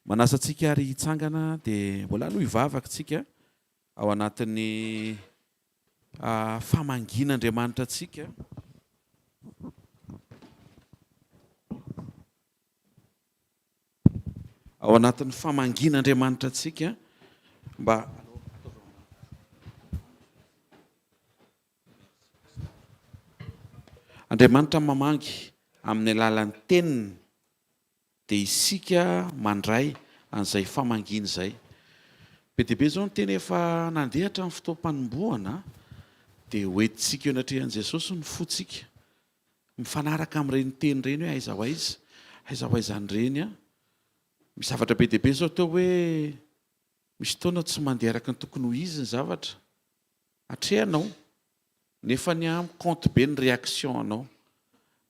Manasa antsika ary hitsangana dia mbola no hivavaka tsika ao anatin'ny famangin'Andriamanitra antsika. Ao anatin'ny famangin'Andriamanitra antsika mba Andriamanitra mamangy amin'ny alalan'ny teniny dia isika mandray an'izay famangina izay. Be dia be izao ny teny efa nandehatra amin'ny fotoam-panombohana dia hoentintsika eo anatrehan'i Jesosy ny fotsika. Mifanaraka amin'ireny teny ireny hoe aiza ho aiza, aiza ho aizan'ireny a. Misy zavatra be dia be izao teo hoe misy taona tsy mandeha araka ny tokony ho izy ny zavatra. Atrehanao nefa ny compte be ny réaction anao.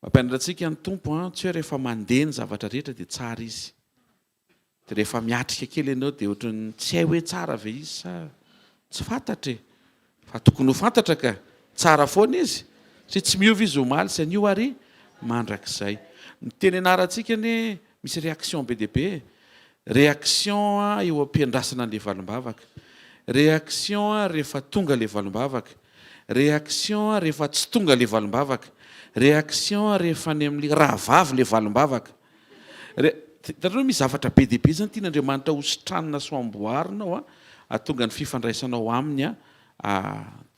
Mampianatrantsika ny tompo tsy hoe rehefa mandeha ny zavatra rehetra dia tsara izy. Dia rehefa miatrika kely ianao dia ohatran'ny tsy hay hoe tsara ve izy sa tsy fantatra e. Fa tokony ho fantatra ka tsara foana izy. Sy tsy miova izy ho maly sy anio ary mandrakizay. Ny teny anarantsika ny misy réaction be dia be. Réaction eo am-piandrasana an'ilay valim-bavaka. Réaction rehefa tonga ilay valim-bavaka. Réaction rehefa tsy tonga ilay valim-bavaka. Réaction rehefa any amin'ny rahavavy ilay valim-bavaka. Hitanao misy zavatra be dia be zany tian'Andriamanitra hositranina sy amboarinao ahatonga ny fifandraisanao aminy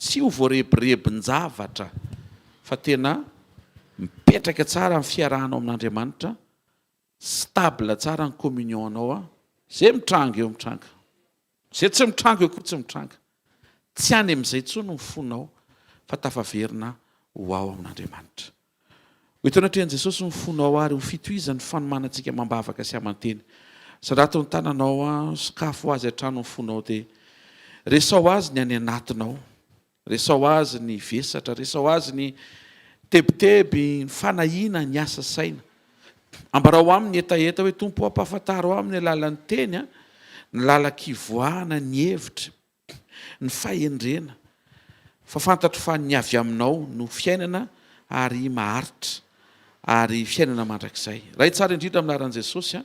tsy ho voarebirebin-javatra fa tena mipetraka tsara amin'ny fiarahanao amin'Andriamanitra, stable tsara ny communionanao zay mitranga eo mitranga. Zay tsy mitranga eo koa tsy mitranga. Tsy any amin'izay intsony ny fonao fa tafaverina ho ao amin'Andriamanitra. Hoeto anatrehan'i Jesosy ny fonao ary ho fitohizan'ny fanomanantsika mambavaka sy amanteny. Sandrato ny tananao sakafo azy hatrano ny fonao dia resao azy ny any anatinao, resao azy ny vesatra, resao azy ny tebiteby, ny fanahiana, ny asa saina. Ambarao aminy etaeta hoe tompo ampahafantaro amin'ny alalan'ny teny, ny lalan-kivoahana, ny hevitra, ny fahendrena. Fa fantatro fa ny avy aminao no fiainana ary maharitra ary fiainana mandrakizay. Ray tsara indrindra amin'ny anaran'i Jesosy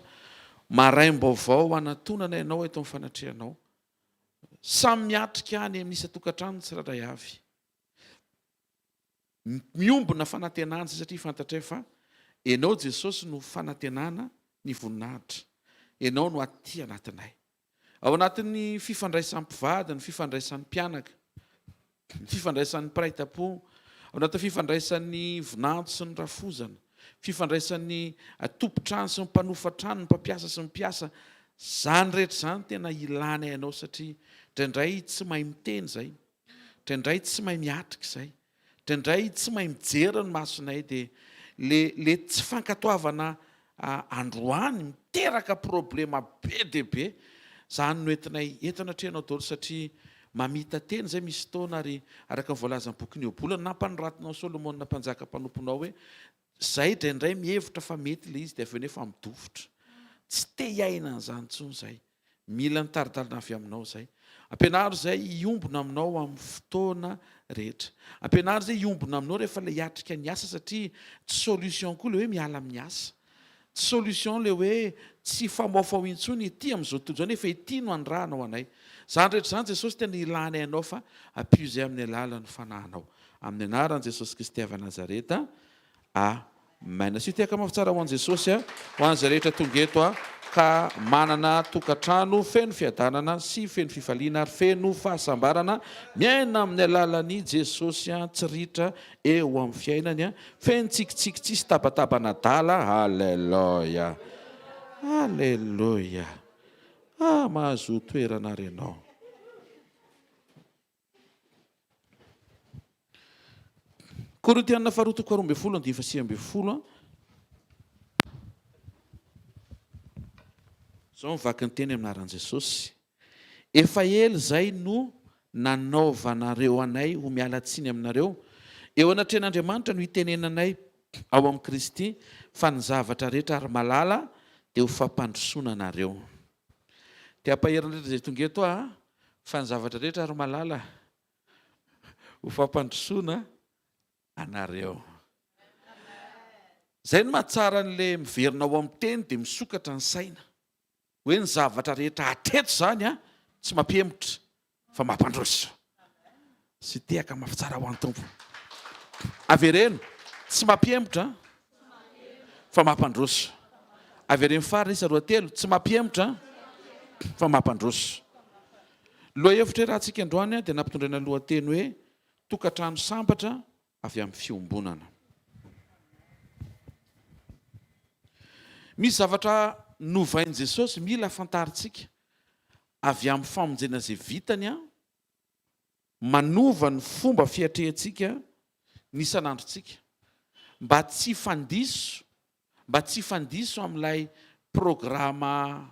maraim-baovao anatonana ianao eto amin'ny fanatrehanao. Samy miatrika any amin'ny Sekoly tsirairay avy. Miombona fanantenana satria fantatra fa ianao Jesosy no fanantenana ny voninahitra. Ianao no aty anatinay. Ao anatin'ny fifandraisan'ny mpivady, ny fifandraisan'ny mpianaka, ny fifandraisan'ny mpiray-tam-po, ao anatin'ny fifandraisan'ny vinantso sy ny rafozana, fifandraisan'ny tompo-trano sy ny mpanofa-trano, ny mpampiasa sy ny mpiasa. Zany rehetra zany tena ilana ianao satria indraindray tsy mahay miteny izay, indraindray tsy mahay miatrika izay, indraindray tsy mahay mijery ny masonay dia le tsy fankatoavana androany miteraka problema be dia be. Zany no entinay eto anatrehanao daholo satria mamita teny izay misy taona ary araka ny voalazan'ny boky ny Obolana nampanoratinao Solomona mpanjaka mpanomponao hoe izay indraindray mihevitra fa mety ilay izy dia avy eo nefa midofotra. Tsy te hiaina an'izany intsony izay. Mila nitaritarina avy aminao izay. Ampianaro izay hiombona aminao amin'ny fotoana rehetra. Ampianaro izay hiombona aminao rehefa ilay hiatrika ny asa satria tsy solution koa ilay hoe miala amin'ny asa. Tsy solution ilay hoe tsy famaofao intsony ity amin'izao tontolo izao nefa ity no andrahanao anay. Zany rehetra izany Jesosy tena ilana ianao fa ampio izay amin'ny alalan'ny fanahinao. Amin'ny anaran'i Jesosy Kristy avy Nazareta. Amen. Sy tiaka mafitsara ho an'i Jesosy ho an'izay rehetra tonga eto ka manana tokatrano feno fiadanana sy feno fifaliana ary feno fahasambarana miaina amin'ny alalan'i Jesosy tsy ritra eo amin'ny fiainany feno tsikitsiky tsisy tabatabana dala. Halleluja. Halleluja. Mahazo toerana renao. Korintianina faharoa toko 12 andiny faha 9. Zao mivaky ny teny amin'ny anaran'i Jesosy. Efa ela izay no nanaovanareo anay ho miala tsiny aminareo. Eo anatrehan'Andriamanitra no hitenenanay ao amin'ny Kristy fa ny zavatra rehetra ary malala dia ho fampandrosoana anareo. Tia ampaherina rehetra izay tonga eto fa ny zavatra rehetra ary malala ho fampandrosoana anareo. Zay no mahatsara n'ilay miverina ao amin'ny teny dia misokatra ny saina. hoe ny zavatra rehetra ateto zany a tsy mampihemotra fa mampandroso. Sy tehaka mafitsara ho an'ny tompo. Avereno tsy mampihemotra fa mampandroso. Avereno farina isa roa telo tsy mampihemotra fa mampandroso. Lohahevitra raha antsika androany dia nampitondraina lohateny hoe tokatrano sambatra avy amin'ny fiombonana. Misy zavatra novain'i Jesosy mila fantaritsika avy amin'ny famonjena izay vitany a manova ny fomba fiatrehantsika ny isan'androntsika mba tsy fandiso amin'ilay programa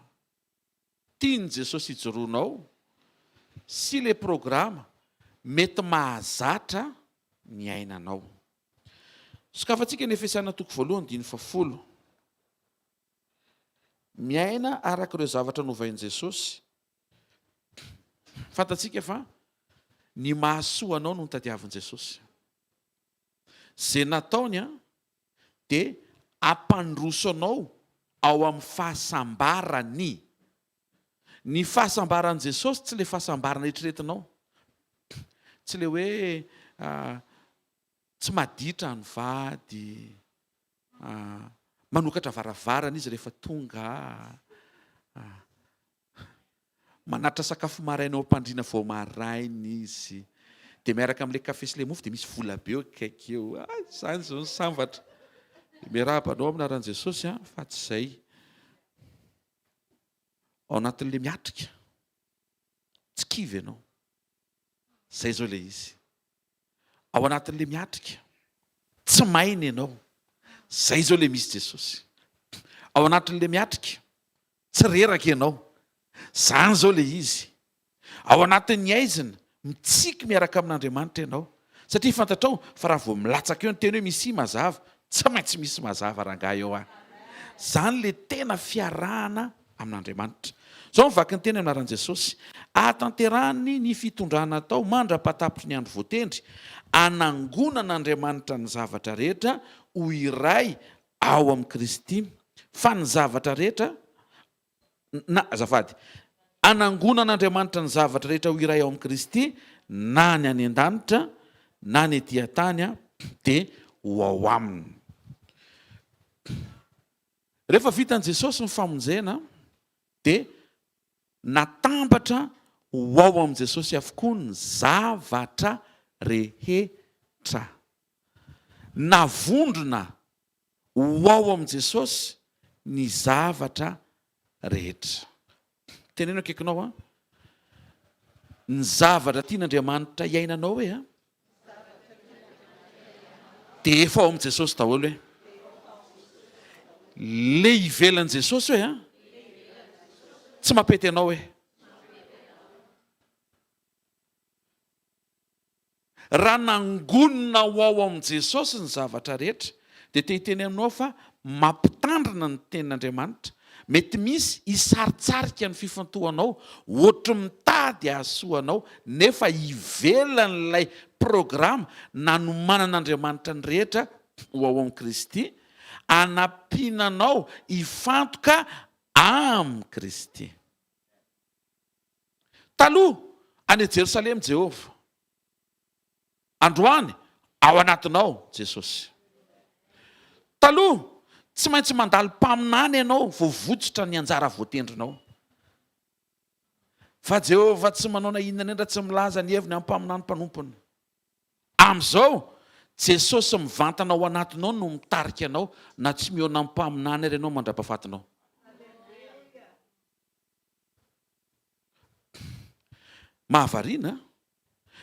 tiany Jesosy hijoroanao sy ilay programa mety mahazatra ny ainanao. Sokafantsika ny Efesiana 2:1-10. Miaina araka ireo zavatra novain'i Jesosy. Fantatsika fa ny mahasoa anao no nitadiavin'i Jesosy. Zay nataony a dia ampandroso anao ao amin'ny fahasambarany. Ny fahasambaran'i Jesosy tsy ilay fahasambarana eritreretinao. Tsy ilay hoe tsy maditra ny vady, manokatra varavarana izy rehefa tonga, manatra sakafo maraina ao am-pandriana vao maraina izy, dia miaraka amin'ilay kafe sy ilay mofo dia misy vola be eo akaiky eo. Izany izao ny sambatra. Miarabanao amin'ny anaran'i Jesosy fa tsy izay. Ao anatin'ilay miatrika, tsy kivy ianao. Izay izao ilay izy. Ao anatin'ilay miatrika, tsy maina ianao. Izay izao ilay misy Jesosy. Ao anatin'ilay miatrika, tsy reraka ianao. Izany izao ilay izy. Ao anatin'ny aizina, mitsiky miaraka amin'Andriamanitra ianao. Satria fantatrao fa raha vao milatsaka eo ny teny hoe misy mazava, tsy maintsy misy mazava rangahy eo. Izany ilay tena fiarahana amin'Andriamanitra. Izao mivaky ny teny anaran'i Jesosy. Atanterahany ny fitondrana atao mandra-patapitry ny andro voatendry, anangonan'Andriamanitra ny zavatra rehetra ho iray ao amin'ny Kristy. Fa ny zavatra rehetra anangonan'Andriamanitra ny zavatra rehetra ho iray ao amin'ny Kristy, na ny any an-danitra na ny etỳ antany dia ho ao aminy. Rehefa vitan'i Jesosy ny famonjena dia natambatra ho ao amin'i Jesosy avokoa ny zavatra rehetra. Navondrona ho ao amin'i Jesosy ny zavatra rehetra. Teneno akaikinao ny zavatra tian'Andriamanitra iainanao hoe dia efa ao amin'i Jesosy daholo hoe. Le ivelan'i Jesosy hoe tsy mampety anao hoe. Raha nangonina ho ao amin'i Jesosy ny zavatra rehetra dia te-hiteny aminao fa mampitandrina ny tenin'Andriamanitra. Mety misy hisaritsarika ny fifantohanao, ohatry mitady hahasoanao, nefa ivelan'ilay programa nanomanan'Andriamanitra ny rehetra ho ao amin'ny Kristy, anampianao hifantoka amin'ny Kristy. Taloha any Jerosalema Jehovah, androany ao anatinao Jesosy. Taloha tsy maintsy mandalo mpaminany ianao vao votsitra ny anjara voatendrinao. Fa Jehovah tsy manao na inona indrindra, tsy milaza ny heviny amin'ny mpaminany mpanompony. Amin'izao Jesosy mivantana ao anatinao no mitarika anao, na tsy mihaona amin'ny mpaminany ary ianao mandrapahafatinao. Mahavariana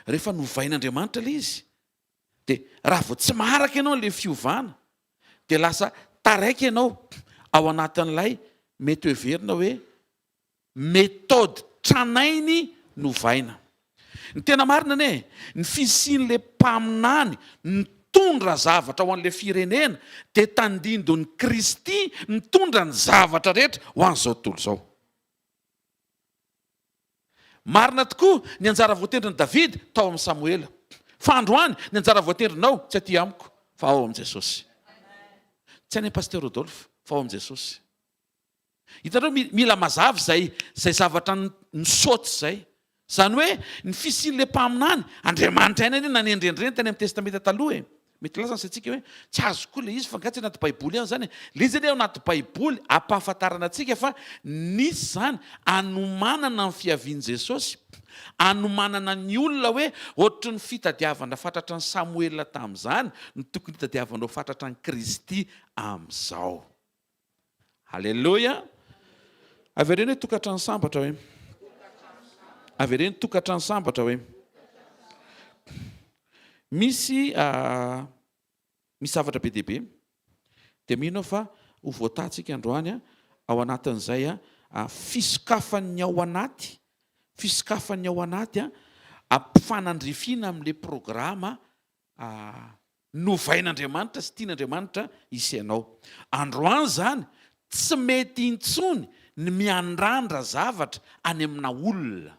rehefa novain'Andriamanitra ilay izy, dia raha vao tsy maharaka ianao ilay fiovana dia lasa taraiky ianao ao anatin'ilay mety heverina hoe metody tranainy novaina. Ny tena marina ane, ny fisian'ilay mpaminany mitondra zavatra ho an'ilay firenena dia tandindon'ny Kristy mitondra ny zavatra rehetra ho an'izao tontolo izao. Marina tokoa ny anjara voatendrin'i David tao amin'ny Samoela. Fa androany ny anjara voatendrinao tsy aty amiko fa ao amin'i Jesosy. Tsy any Pasteur Rodolphe fa ao amin'i Jesosy. Hitanareo mila mazavy zay zavatra nisaoty zay. Zany hoe ny fisian'le mpaminany Andriamanitra ihany anie nanendrendreny tany amin'ny testamenta taloha e. Mety lazana satsika hoe tsy azo koa le izy fa gatsy anaty baiboly ihany zany. Le izy anie ao anaty baiboly ampahafantarana antsika fa nisy zany anomanana ny fiavian'i Jesosy, anomanana ny olona hoe ohatry ny fitadiavana fantatra ny Samoela tamin'izany ny tokony hitadiavanao fantatra ny Kristy amin'izao. Halleloja. Avy ireny hoe tokatrano sambatra hoe. Avy ireny tokatrano sambatra hoe. Misy zavatra be dia be. Dia mino fa ho voatantsika androany ao anatin'izay fisokafan'ny ao anaty. Fisokafan'ny ao anaty ampifanandrifina amin'ilay programa novain'Andriamanitra sy tian'Andriamanitra isianao. Androany zany tsy mety intsony ny miandrandra zavatra any amina olona.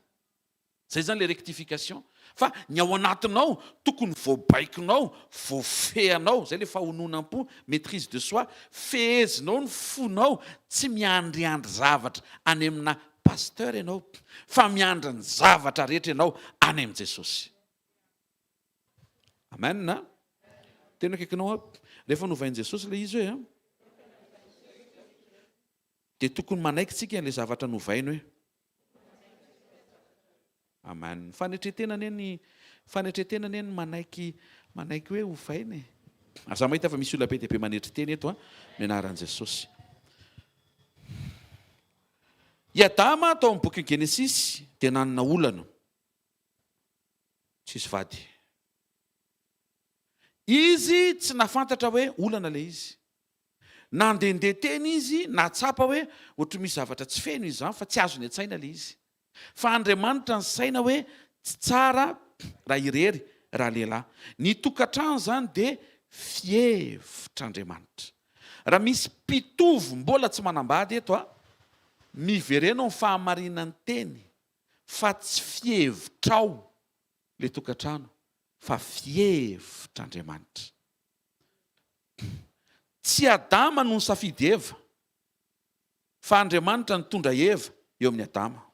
Zay zany le rectification. Fa ny ao anatinao tokony voabaikinao, voafehanao, zay le fahononam-po, maîtrise de soi, fehezinao ny fonao, tsy miandriandry zavatra any amina pasteur ianao, fa miandry ny zavatra rehetra ianao any amin' Jesosy. Amen na? Tena akaikinao rehefa novain'i Jesosy le izy hoe dia tokony manaiky tsika an'ilay zavatra novainy hoe. Amen. Fanetretena anie ny manaiky hoe hovainy. Aza mahita fa misy olona be dia be manetreteny eto ny anaran'i Jesosy. I Adama tao amin'ny boky Genesis dia nanana olana. Tsisy vady. Izy tsy nafantatra hoe olana le izy. Nandehandeha teny izy natsapa hoe ohatry misy zavatra tsy feno izy zany fa tsy azo ny an-tsaina le izy. Fa Andriamanitra ny saina hoe tsy tsara raha irery raha lehilahy. Ny tokatrano zany dia fievitr'Andriamanitra. Raha misy mpitovo mbola tsy manambady eto mivereno ny fahamarinan'ny teny fa tsy fievitrao le tokatrano fa fievitr'Andriamanitra. Tsy Adama no nisafidy Eva fa Andriamanitra nitondra Eva eo amin'ny Adama.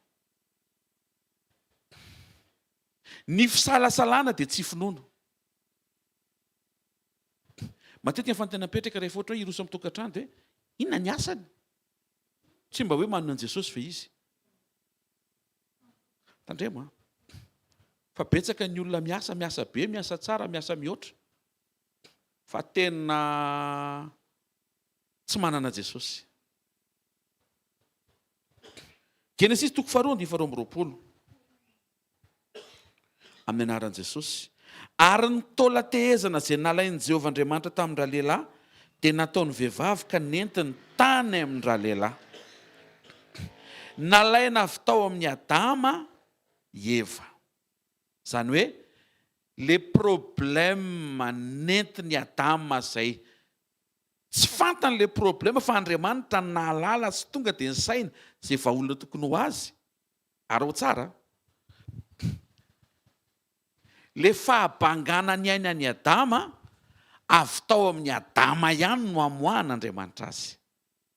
Ny fisalasalana dia tsy finoana. Matetika ny fantenam-petraka rehefa ohatra hoe hiroso amin'ny tokatrano dia inona ny asany? Tsy mba hoe manana an'i Jesosy ve izy? Tandremo fa betsaka ny olona miasa be, miasa tsara, miasa mihoatra. Fa tena tsy manana Jesosy. Genesis toko 4:20. Amin'ny anaran'i Jesosy. Ary ny taola tehezana izay nalain'i Jehovah Andriamanitra tamin'ny rahalehilahy dia nataony vehivavy ka nentiny tany amin'ny rahalehilahy. Nalaina avy tao amin'ny Adama Eva. Zany hoe le problème nentiny Adama zay tsy fantany le problème fa Andriamanitra nahalala sy tonga dia ny saina izay vahaolona tokony ho azy. Ary ho tsara. Le fahabangana ny aina any Adama avy tao amin'ny Adama ihany no amoahan'Andriamanitra azy.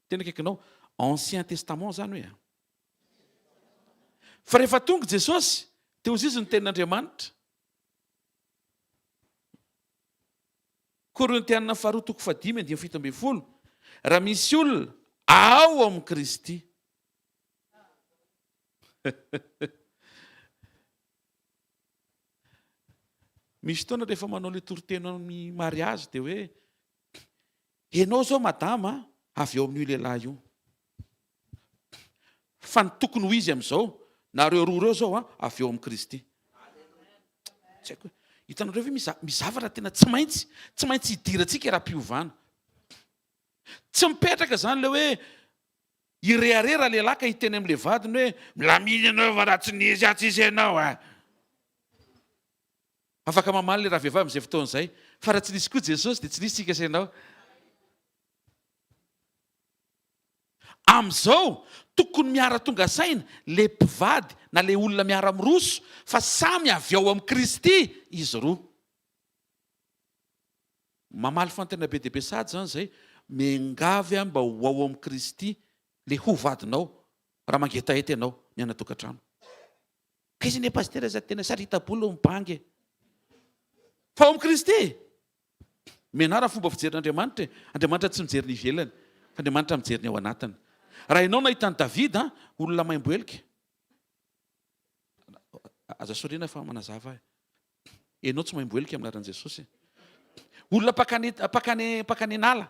Tena akaikinao Ancien Testament zany hoe. Fa rehefa tonga Jesosy teo izy ny tenin'Andriamanitra. Korintiana 2:5-7. Raha misy olona ao amin'ny Kristy. Misy fotoana rehefa manao le toritena amin'ny mariazy dia hoe ianao zao madama avy eo amin'io lehilahy io. Fa ny tokony ho izy amin'izao nareo roa ireo zao avy eo amin'ny Kristy. Tsy haiko. Hitanareo ve misy zavatra tena tsy maintsy hidirantsika raha-piovana. Tsy mipetraka zany le hoe irehirera lehilahy ka hiteny amin'le vadiny hoe milaminy ianao fa raha tsy nisy atsisy ianao afaka mamaly le raha vehivavy amin'izay fotoan'izay. Fa raha tsy nisy koa Jesosy dia tsy nisy tsika ianao. Amin'izao tokony miara-tonga saina le mpivady na le olona miara-miroso fa samy avy ao amin'ny Kristy izy roa. Mamaly fantena be dia be sady zany izay miangavy mba ho ao amin'ny Kristy le ho vadinao raha mangetahety ianao ny ana tokatrano. Ka izy ne pastera za tena sarita-bolo mibangy fa ao amin'ny Kristy menara fomba fijerin'Andriamanitra. Andriamanitra tsy mijery ny ivelany fa Andriamanitra mijery ny ao anatiny. Raha ianao nahitany Davida olona maimboelika, aza sorina fa manazava ianao tsy maimboelika amin'ny anaran'i Jesosy. Olona pakany anala,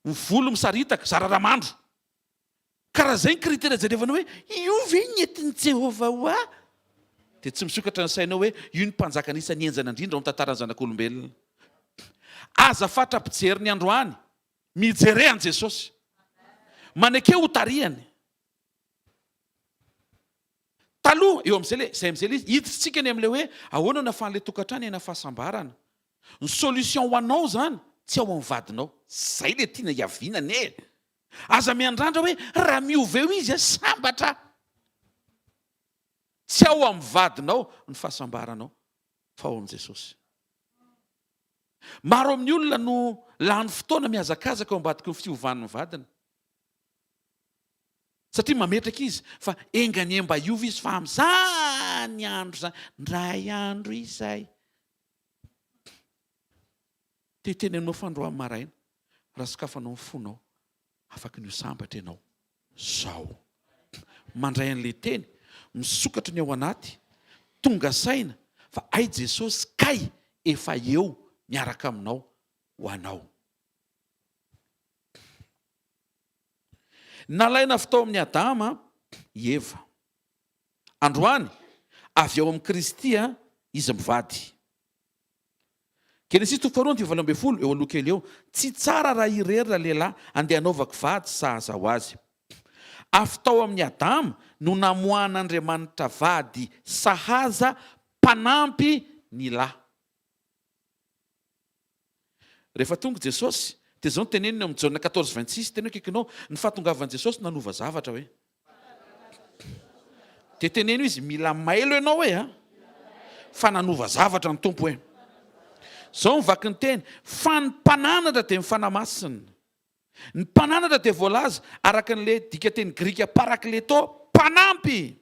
ny volo misaritaka, zararamandro. Karaha zay ny kritera jerevana hoe io ve nentin'i Jehovah ho aho? Dia tsy misokatra ny sainao hoe io ny mpanjaka anisan'ny enjana indrindra ao amin'ny tantaran'ny zanak'olombelona. Aza fatra mpijery ny androany, mijery an' Jesosy, manekeo ho tarihany. Taloha eo amin'izay le hiditsika ny amin'ilay hoe ahoana na ahafahan'ilay tokantrano ena fahasambarana. Ny solution ho anao zany tsy ao amin'ny vadinao. Zay le tiana hiavinana e. Aza miandrandra hoe raha miova eo izy sambatra. Tsy ao amin'ny vadinao ny fahasambaranao fa ao amin'i Jesosy. Maro amin'ny olona no lany fotoana mihazakazaka ao ambadiky ny fiovan'ny vadina. Satria mametraka izy fa engany mba iova izy fa amin'izany andro zany, ndray andro izay. Tetenenao fandroany maraina, raha sokafanao ny fonao, afaka ny ho sambatra ianao. Zao. Mandray an'ilay teny, misokatra ny ao anaty, tonga saina, fa ay Jesosy kay efa eo miaraka aminao ho anao. Nalaina avy tao amin'ny Adama, Eva. Androany, avy ao amin'ny Kristy izy mivady. Genesis 2:20 eo aloha kely eo. Tsy tsara raha irery raha lehilahy andeha hanaovako vady sahaza ho azy. Avy tao amin'ny Adama no namoahan'Andriamanitra vady sahaza mpanampy ny lahy. Rehefa tonga Jesosy, dia zao no teneniny amin'ny Jaona 14:26, tena hoe kekinao ny fahatongavan'i Jesosy nanova zavatra hoe. Dia teneno izy mila mailo ianao hoe fa nanova zavatra ny tompo hoe. Zao mivaky ny teny, fa ny mpananatra dia mifanamasina. Ny mpananatra dia voalaza araka n'ilay dika teny Grika parakleto, mpanampy.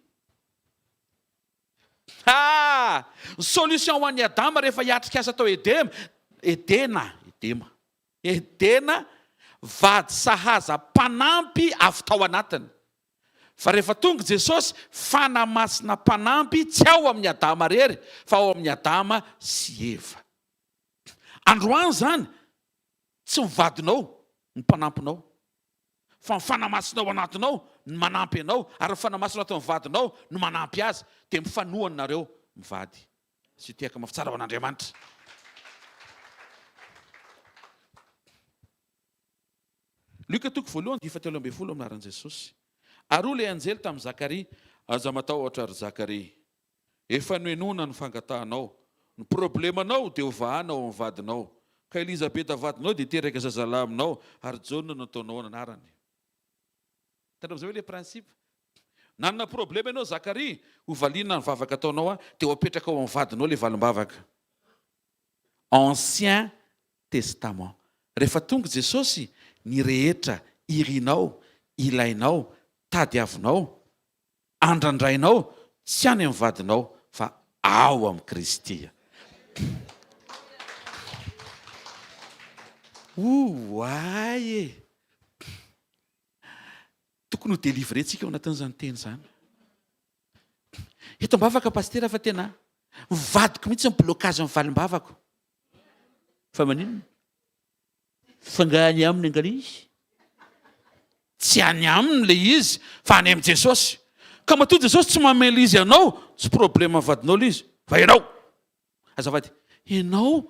Ny solution ho an'i Adama rehefa hiatrika asa tao Edena, vady sahaza mpanampy avy tao anatiny. Fa rehefa tonga Jesosy, fanamasina mpanampy tsy ao amin'ny Adama rery, fa ao amin'ny Adama sy Eva. Androany zany, tsy mivadinao ny mpanampinao, fa mifanamasina ao anatinao ny manampy anao, ary mifanamasina atao mivadinao no manampy azy, dia mifanohany nareo mivady. Sy tiaka mafitsara ho an'Andriamanitra. Luka 2:17 amin'ny anaran'i Jesosy. Ary ilay anjely tamin'i Zakaria, aza matahotra ry Zakaria, efa noenona ny fangatahanao, ny problemanao dia hovahanao amin'ny vadinao, ka Elizabeta vadinao dia teraka zazalahy aminao, ary Jaona no ataonao anarany. Hitanao amin'izay hoe ilay prinsipa. Nanana problema ianao Zakaria, hovaliana ny vavaka ataonao dia ho apetraka ao amin'ny vadinao ilay valim-bavaka. Ancien Testament. Rehefa tonga Jesosy, ny rehetra irinao, ilainao, tadiavinao, andrandrainao, tsy any amin'ny vadinao fa ao amin'ny Kristy. Ay e! Tokony ho delivrentsika ao anatin'izany teny zany. Eto am-bavaka pastera fa tena mivadiko mihitsy ny blocage amin'ny valim-bavako. Fa maninona? Fangany aminy angalisy. Tsy any aminy le izy, fa any amin'ny Jesosy. Ka matoa Jesosy tsy mamela izy ianao, tsy problème amin'ny vadinao le izy, fa ianao. Azafady, ianao.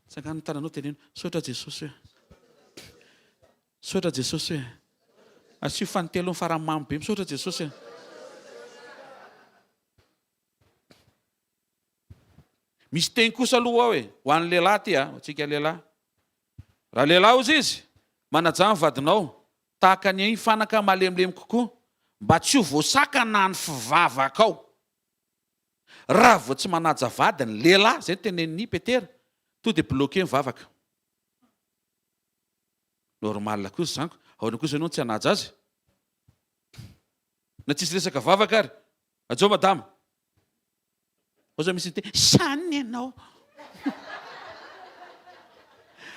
Tsangano ny tananao teneno, sotra Jesosy hoe. Sotra Jesosy hoe. Asio fanitelo ny faramamy be, misotra Jesosy hoe. Misy teny kosa aloha hoe, ho an'ny lehilahy ty antsika lehilahy. Raha lehilahy ozy izy, manaja ny vadinao, tahaka ny fanaka malemilemy kokoa, mba tsy ho voasakana ny fivavaka ao. Raha vao tsy manaja vadiny lehilahy, zay tenen'ny Petera, to dia bloqué ny vavaka. normal kosa zaniko. Ahoana kosa ianao tsy hanaja azy? Na tsisy resaka vavaka ary. Ajao madama. Oza misy te saniny ianao.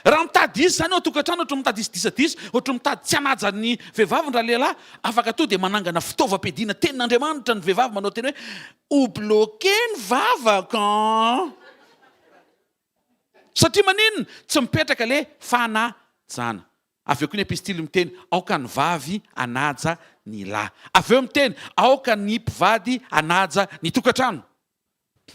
Raha mitady izy zany ao tokatrano, ohatra mitady izy disadisa, ohatra mitady tsy hanaja ny vehivavy raha lehilahy, afaka to dia manangana fitaovam-piadiana tenin'Andriamanitra ny vehivavy, manao teny hoe o bloqué ny vavaka. Satria maninona? Tsy mipetraka le fanajana. Avy eo koa ny epistily miteny aoka ny vavy anaja ny lahy. Avy eo miteny aoka ny mpivady anaja ny tokatrano.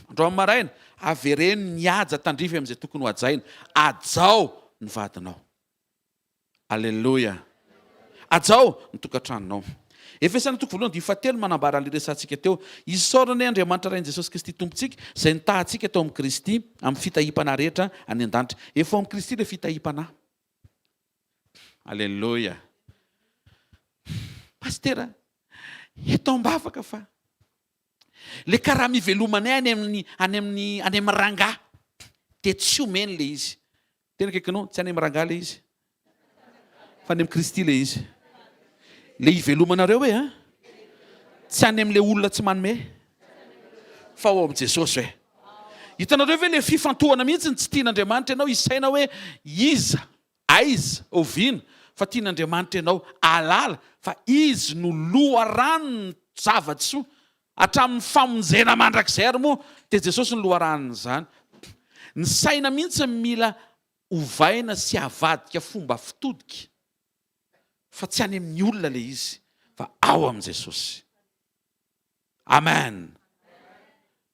Andro amin'ny maraina avereno niaja tandrify amin'izay tokony ho ajaina. Ajao ny vadinao. Alleloia. Ajao ny tokatranonao. Efesana toko voalohany dia 7 manambara an'ilay resantsika teo. Isaorana Andriamanitra rain'i Jesosy Kristy tompontsika, izay nitahantsika tao amin'ny Kristy amin'ny fitahipana rehetra any an-danitra. Efa amin'ny Kristy ilay fitahipana. Alleloia. Pastera, eto ambavaka fa le karaha mivelomanay any amin'ny rangahy dia tsy omeny le izy. Tena kaikinao, tsy any amin'ny rangahy le izy, fa any amin'ny Kristy le izy. Le ivelomanareo hoe tsy any amin'ilay olona tsy manome, fa ao amin'ny Jesosy hoe. Hitanareo ve le fifantohana mihitsy tsy tian'Andriamanitra ianao isaina hoe iza, aiza, oviana, fa tian'Andriamanitra ianao alala, fa izy no loharano zava-tsoa hatramin'ny famonjena mandrakizay ary moa dia Jesosy ny loharanony izany. Ny saina mihitsy mila ovaina sy avadika fomba fitodika, fa tsy any amin'ny olona le izy, fa ao amin'ny Jesosy. Amen.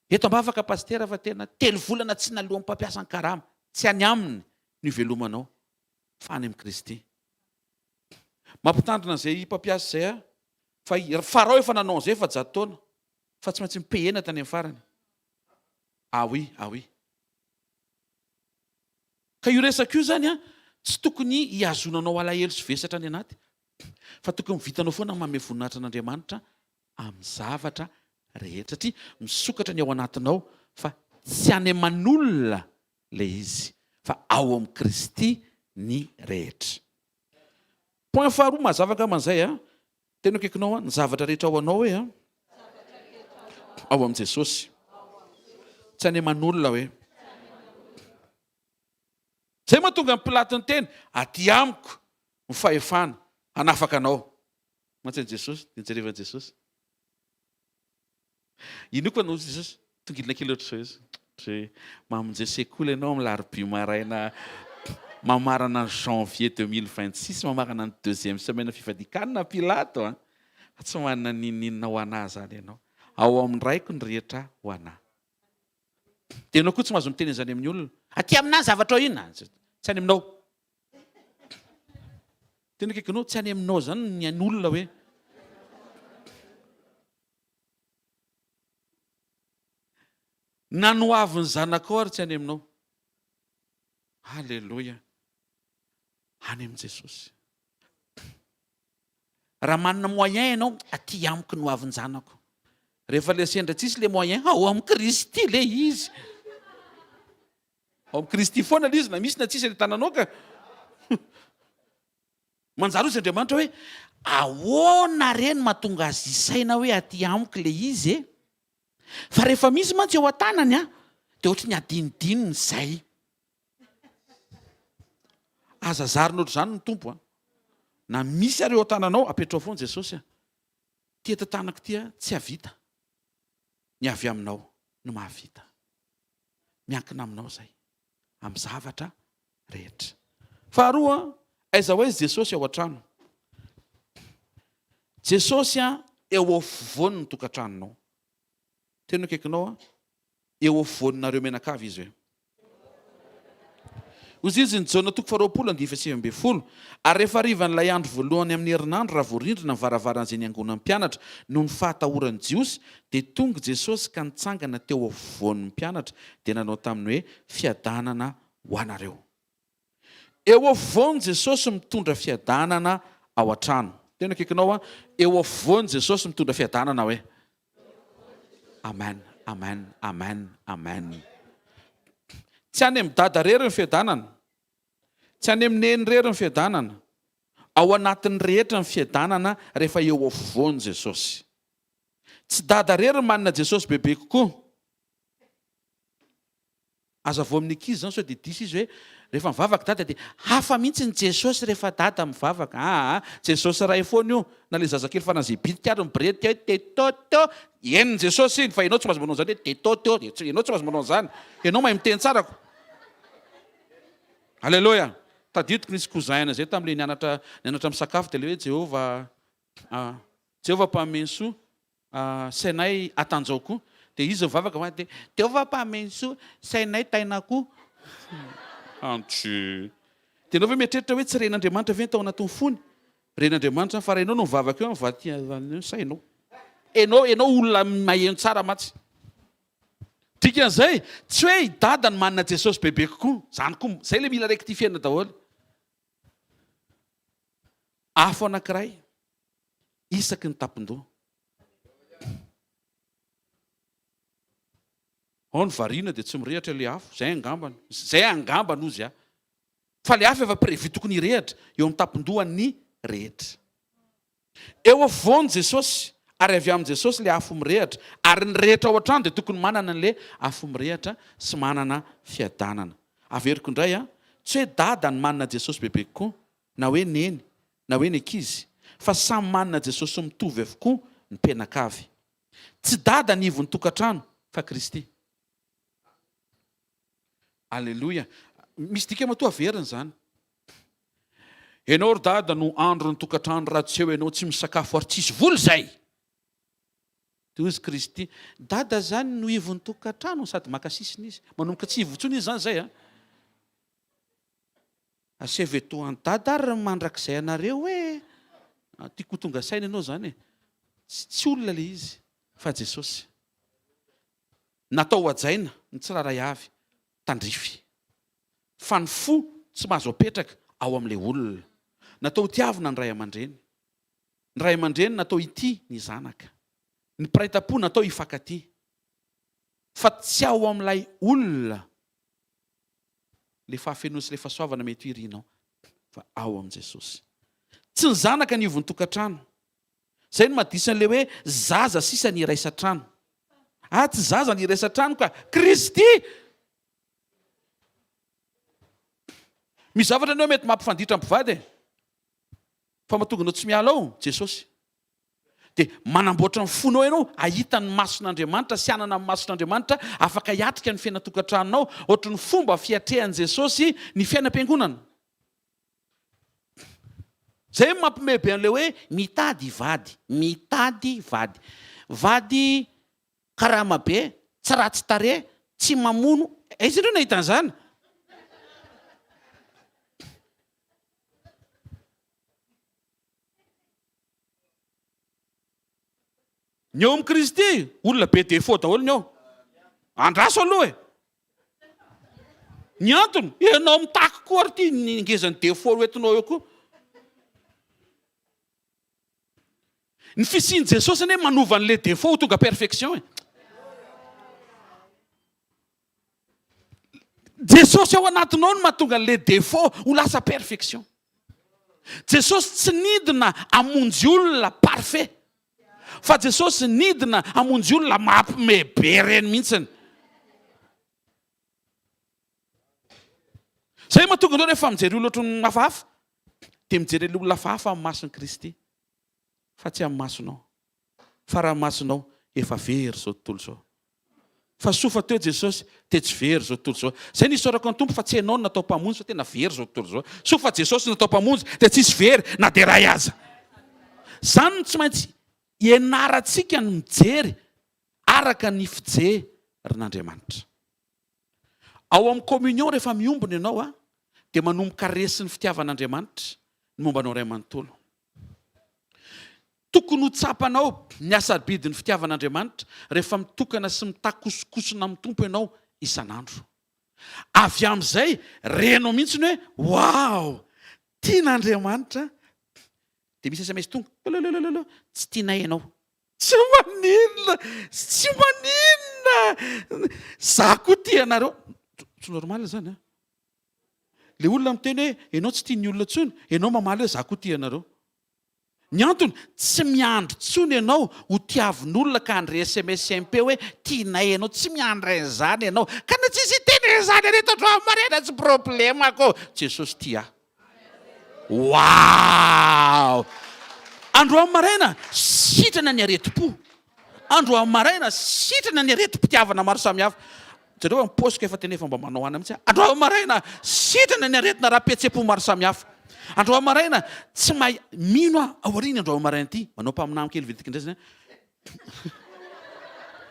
Eto ambavaka pastera fa tena 3 volana tsy nalohan'ny mpampiasa ny karama, tsy any aminy ny ivelomanao, fa any amin'ny Kristy. Mampitandrina izay mpampiasa izay fa farao efa nanao an'izay fa 100 taona, fa tsy maintsy mipehena tany amin'ny farany. Oui, oui. Ka io resaka io zany tsy tokony hiazonanao alahelo sy vesatra any anaty, fa tokony vitanao foana manome voninahitra an'Andriamanitra amin'ny zavatra rehetra. Satria misokatra ny ao anatinao, fa tsy any aman'olona le izy, fa ao amin'ny Kristy ny rehetra. Point faharoa mazavaka man'izay tena kaikinao ny zavatra rehetra ao anao hoe ao amin'ny Jesosy, tsy any aman'olona hoe. Zay mahatonga ny Pilato ny teny aty amiko ny fahefana hanafaka anao. Mantsy Jesosy, dia nijerevan'i Jesosy. Ino koa no Jesosy tongilina kely ohatr' izao izy. Mamonjy sekoly ianao amin'ny larobia maraina mamarana ny janvier 2026, mamarana ny 2e semaine fifadikanina Pilato. Tsy manana ninina ho anahy zany ianao. Ao amin'ny raiko ny rehetra ho anahy. Dia ianao koa tsy mahazo miteny izany amin'ny olona. Aty aminahy zavatra ao inona? Tsy any aminao. Tena kaikinao tsy any aminao zany ny an'olona hoe. Nanoavy ny zanakao ary tsy any aminao. Halleloia. Any amin'ny Jesosy. Raha manana moyen ianao, aty amiko no avy ny zanako. Rehefa le sendra tsisy le moyen, ao amin'ny Kristy le izy. Ao amin'ny Kristy foana le izy, na misy na tsisy le tananao ka. Manjary ozy Andriamanitra hoe ahoana reny mahatonga azy isaina hoe aty amiko le izy fa rehefa misy mantsy eo an-tanany dia ohatra ny adinidininy izay. Azazarina ohatr' izany ny tompo na misy ary eo an-tananao apetrao foana Jesosy tia tantanako tia tsy havita, ny avy aminao no mahavita. Miankina aminao zay amin'ny zavatra rehetra. Faharoa, aiza ho aiza Jesosy ao an-trano. Jesosy eo afovoany ny tokantranonao. Tena akaikinao eo afovoaninareo menakavy izy hoe. Ozy izy ny Jaona 2:20 ary rehefa harivan'ilay andro voalohany amin'ny herinandro raha voarindrina ny varavaran'izay niangonan'ny mpianatra no ny fahatahoran'ny jiosy, dia tonga Jesosy ka nitsangana teo afovoan'ny mpianatra dia nanao taminy hoe fiadanana ho anareo. Eo afovoany Jesosy mitondra fiadanana ao an-trano. Tena akaikinao eo afovoany Jesosy mitondra fiadanana hoe. Amen, amen, amen, amen. Tsy any amin'ny dada rery ny fiadanana, tsy any amin'ny neny rery ny fiadanana, ao anatin'ny rehetra ny fiadanana rehefa eo afovoany Jesosy. Tsy dada rery manina Jesosy bebe kokoa. Aza vo amin'ny ankizy zany sao dia disy izy hoe rehefa mivavaka dada dia hafa mihitsy ny Jesosy rehefa dada mivavaka. Jesosy ray foana io. Na le zazakely fa nazy bitika ary mibrety tetoteo. Eniny Jesosy iny fa ianao tsy mahazo manao zany hoe tetoteo. Ianao tsy mahazo manao zany. Ianao mahay miteny tsarako. Alleloia. Tadidiko nisy kozaina zay tamin'le nianatra misakafo dia le hoe Jehovah mpamenso sainay atanjaoko. Dia izy mivavaka fa dia Jehovah mpamenso sainay tainako. Antsy. Dia ianao ve mieritreritra hoe tsy ren'Andriamanitra ve tao anatin'ny fony? Ren'Andriamanitra fa ianao no mivavaka eo mivaty sainao. Ianao olona maheno tsara matsy. Dikan'izay tsy hoe dada ny manina Jesosy bebe kokoa. Zany koa zay le mila rectifiena daholo. Afo anankiray isaky ny tapon-doha. Ao ny variana dia tsy mirehatra le afo. Zay angambany ozy. Fa le afo efa prévu tokony hirehatra eo amin'ny tapon-dohan'ny rehetra. Eo afovoany Jesosy ary avy amin'ny Jesosy le afo mirehatra. Ary ny rehetra ao an-trano dia tokony manana an'le afo mirehatra sy manana fiadanana. Averiko indray tsy hoe dada ny manina Jesosy bebe kokoa, na hoe neny, na hoe ny ankizy, fa samy manina Jesosy mitovy avokoa ny mpianakavy. Tsy dada ny ivon'ny tokatrano fa Kristy. Alleluia. Misy dika matoa averiny zany. Ianao ry dada no andro ny tokatrano raha tsy eo ianao tsy misakafo ary tsisy vola zay. Dia izy Kristy, dada zany no ivon'ny tokatrano sady makasisina izy. Manomboka tsy ivotsony izy zany zay. Asevetoany dada ary mandrakizay anareo hoe tiako tonga saina ianao zany. Tsy olona le izy fa Jesosy. Natao hajaina ny tsiraray avy tandrify. Fa ny fo tsy mahazo apetraka ao amin'ilay olona. Natao tiavina ny ray aman-dreny. Ny ray aman-dreny natao ity ny zanaka. Ny mpiray-tam-po natao hifankaty. Fa tsy ao amin'ilay olona le fahafenoana sy le fahasoavana mety hirinao, fa ao amin'i Jesosy. Tsy ny zanaka ny ivon'ny tokatrano. Zay no madisa an'le hoe zaza sisa ny iraisan-trano. Tsy zaza ny iraisan-trano ka Kristy. Misy zavatra anao mety mampifanditra mpivady. Fa mahatonga anao tsy miala ao Jesosy. Dia manamboatra ny fonao ianao ahita ny mason'Andriamanitra, sy anana amin'ny mason'Andriamanitra, afaka hiatrika ny fiaina tokatranonao, ohatry ny fomba fiatrehan'i Jesosy ny fiainam-piangonana. Zay mampimebe an'ilay hoe mitady vady, mitady vady. Vady karama be, tsy ratsy tarehy, tsy mamono. Izy ireo nahita an'izany. Ny eo amin'ny Kristy, olona be défaut daholo ny eo. Andraso aloha. Ny antony, ianao mitaky koa ary ty ny ngezan'ny défaut hoentinao eo koa. Ny fisian'i Jesosy anie manova an'le défaut ho tonga perfection. Jesosy ao anatinao no mahatonga an'le défaut ho lasa perfection. Jesosy tsy nidina hamonjy olona parfait. Fa Jesosy nidina hamonjy olona mampimebe reny mihitsiny. Zay mahatonga anao rehefa mijery olona ohatry ny hafahafa, dia mijery olona hafahafa amin'ny mason'i Kristy. Fa tsy amin'ny masonao. Fa raha masonao efa very zao tontolo zao. Fa sofa teo Jesosy dia tsy very zao tontolo zao. Zay nisorako ny tompo fa tsy ianao natao mpamonjy fa tena very zao tontolo zao. Sofa Jesosy natao mpamonjy dia tsisy very na dia ray aza. Zany tsy maintsy ianarantsika ny mijery araka ny fijerin'Andriamanitra. Ao amin'ny communion rehefa miombona ianao dia manomboka resy ny fitiavan'Andriamanitra ny mombanao ray amanontolo. Tokony ho tsapanao ny asabidin'ny fitiavan'Andriamanitra rehefa mitokana sy mitakosokosona amin'ny tompo ianao isan'andro. Avy amin'izay renao mihitsy ny hoe wow, tian'Andriamanitra. Dia misy SMS tonga, tsy tianay ianao. Tsy maninona. Za koa tia anareo. Tsy normal zany. le olona miteny hoe ianao tsy tia ny olona tsony, ianao mamaly hoe za koa tia anareo. Ny antony tsy miandry tsony ianao ho tiavin'olona ka andre SMS-MP hoe tianay ianao, tsy miandry izany ianao. Ka na tsisy teny izany reto androany maraina tsy problemako. Jesosy tia. Wow! Androany maraina sitrana ny areti-po. Androany maraina sitrana ny areti-pitiavana maro samihafa. Zareo miposika efa tena efa mba manao ana mihitsy. Androany maraina sitrana ny aretina raha-pihetsepo maro samihafa. Androany maraina tsy mino aoriana androany maraina ity. Manao mpaminamy kely vitika indrasiny.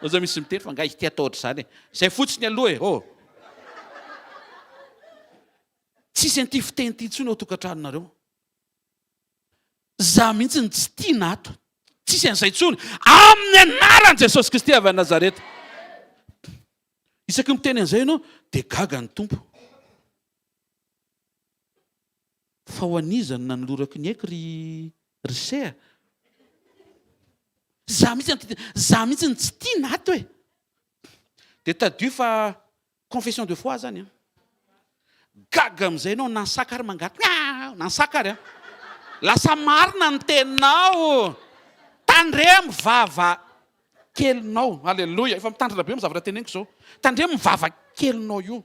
Oza misy miteny fa nga ity atao ohatr'izany. Zay fotsiny aloha e. Oh. Tsisy an'ity fiteny ity intsony ao tokantranonareo. Za mihitsy ny tsy tiana ato. Tsisy an'izay intsony. Amin'ny anaran'i Jesosy Kristy avy any Nazareta. Isaky miteny an'izay ianao dia gaga ny tompo. Fa ho an'izany nanolorako ny eky ry sea. Za mihitsy ny tsy tiana ato e. Dia tadio fa confession de foi zany. Gaga amin'izay ianao nansaka ary mangaty. Nansaka ary. Lasa marina ny teninao. Tandremo vava kelinao. Alleloia. Efa mitandrina be amin'ny zavatra teneniko izao. Tandremo vava kelinao io.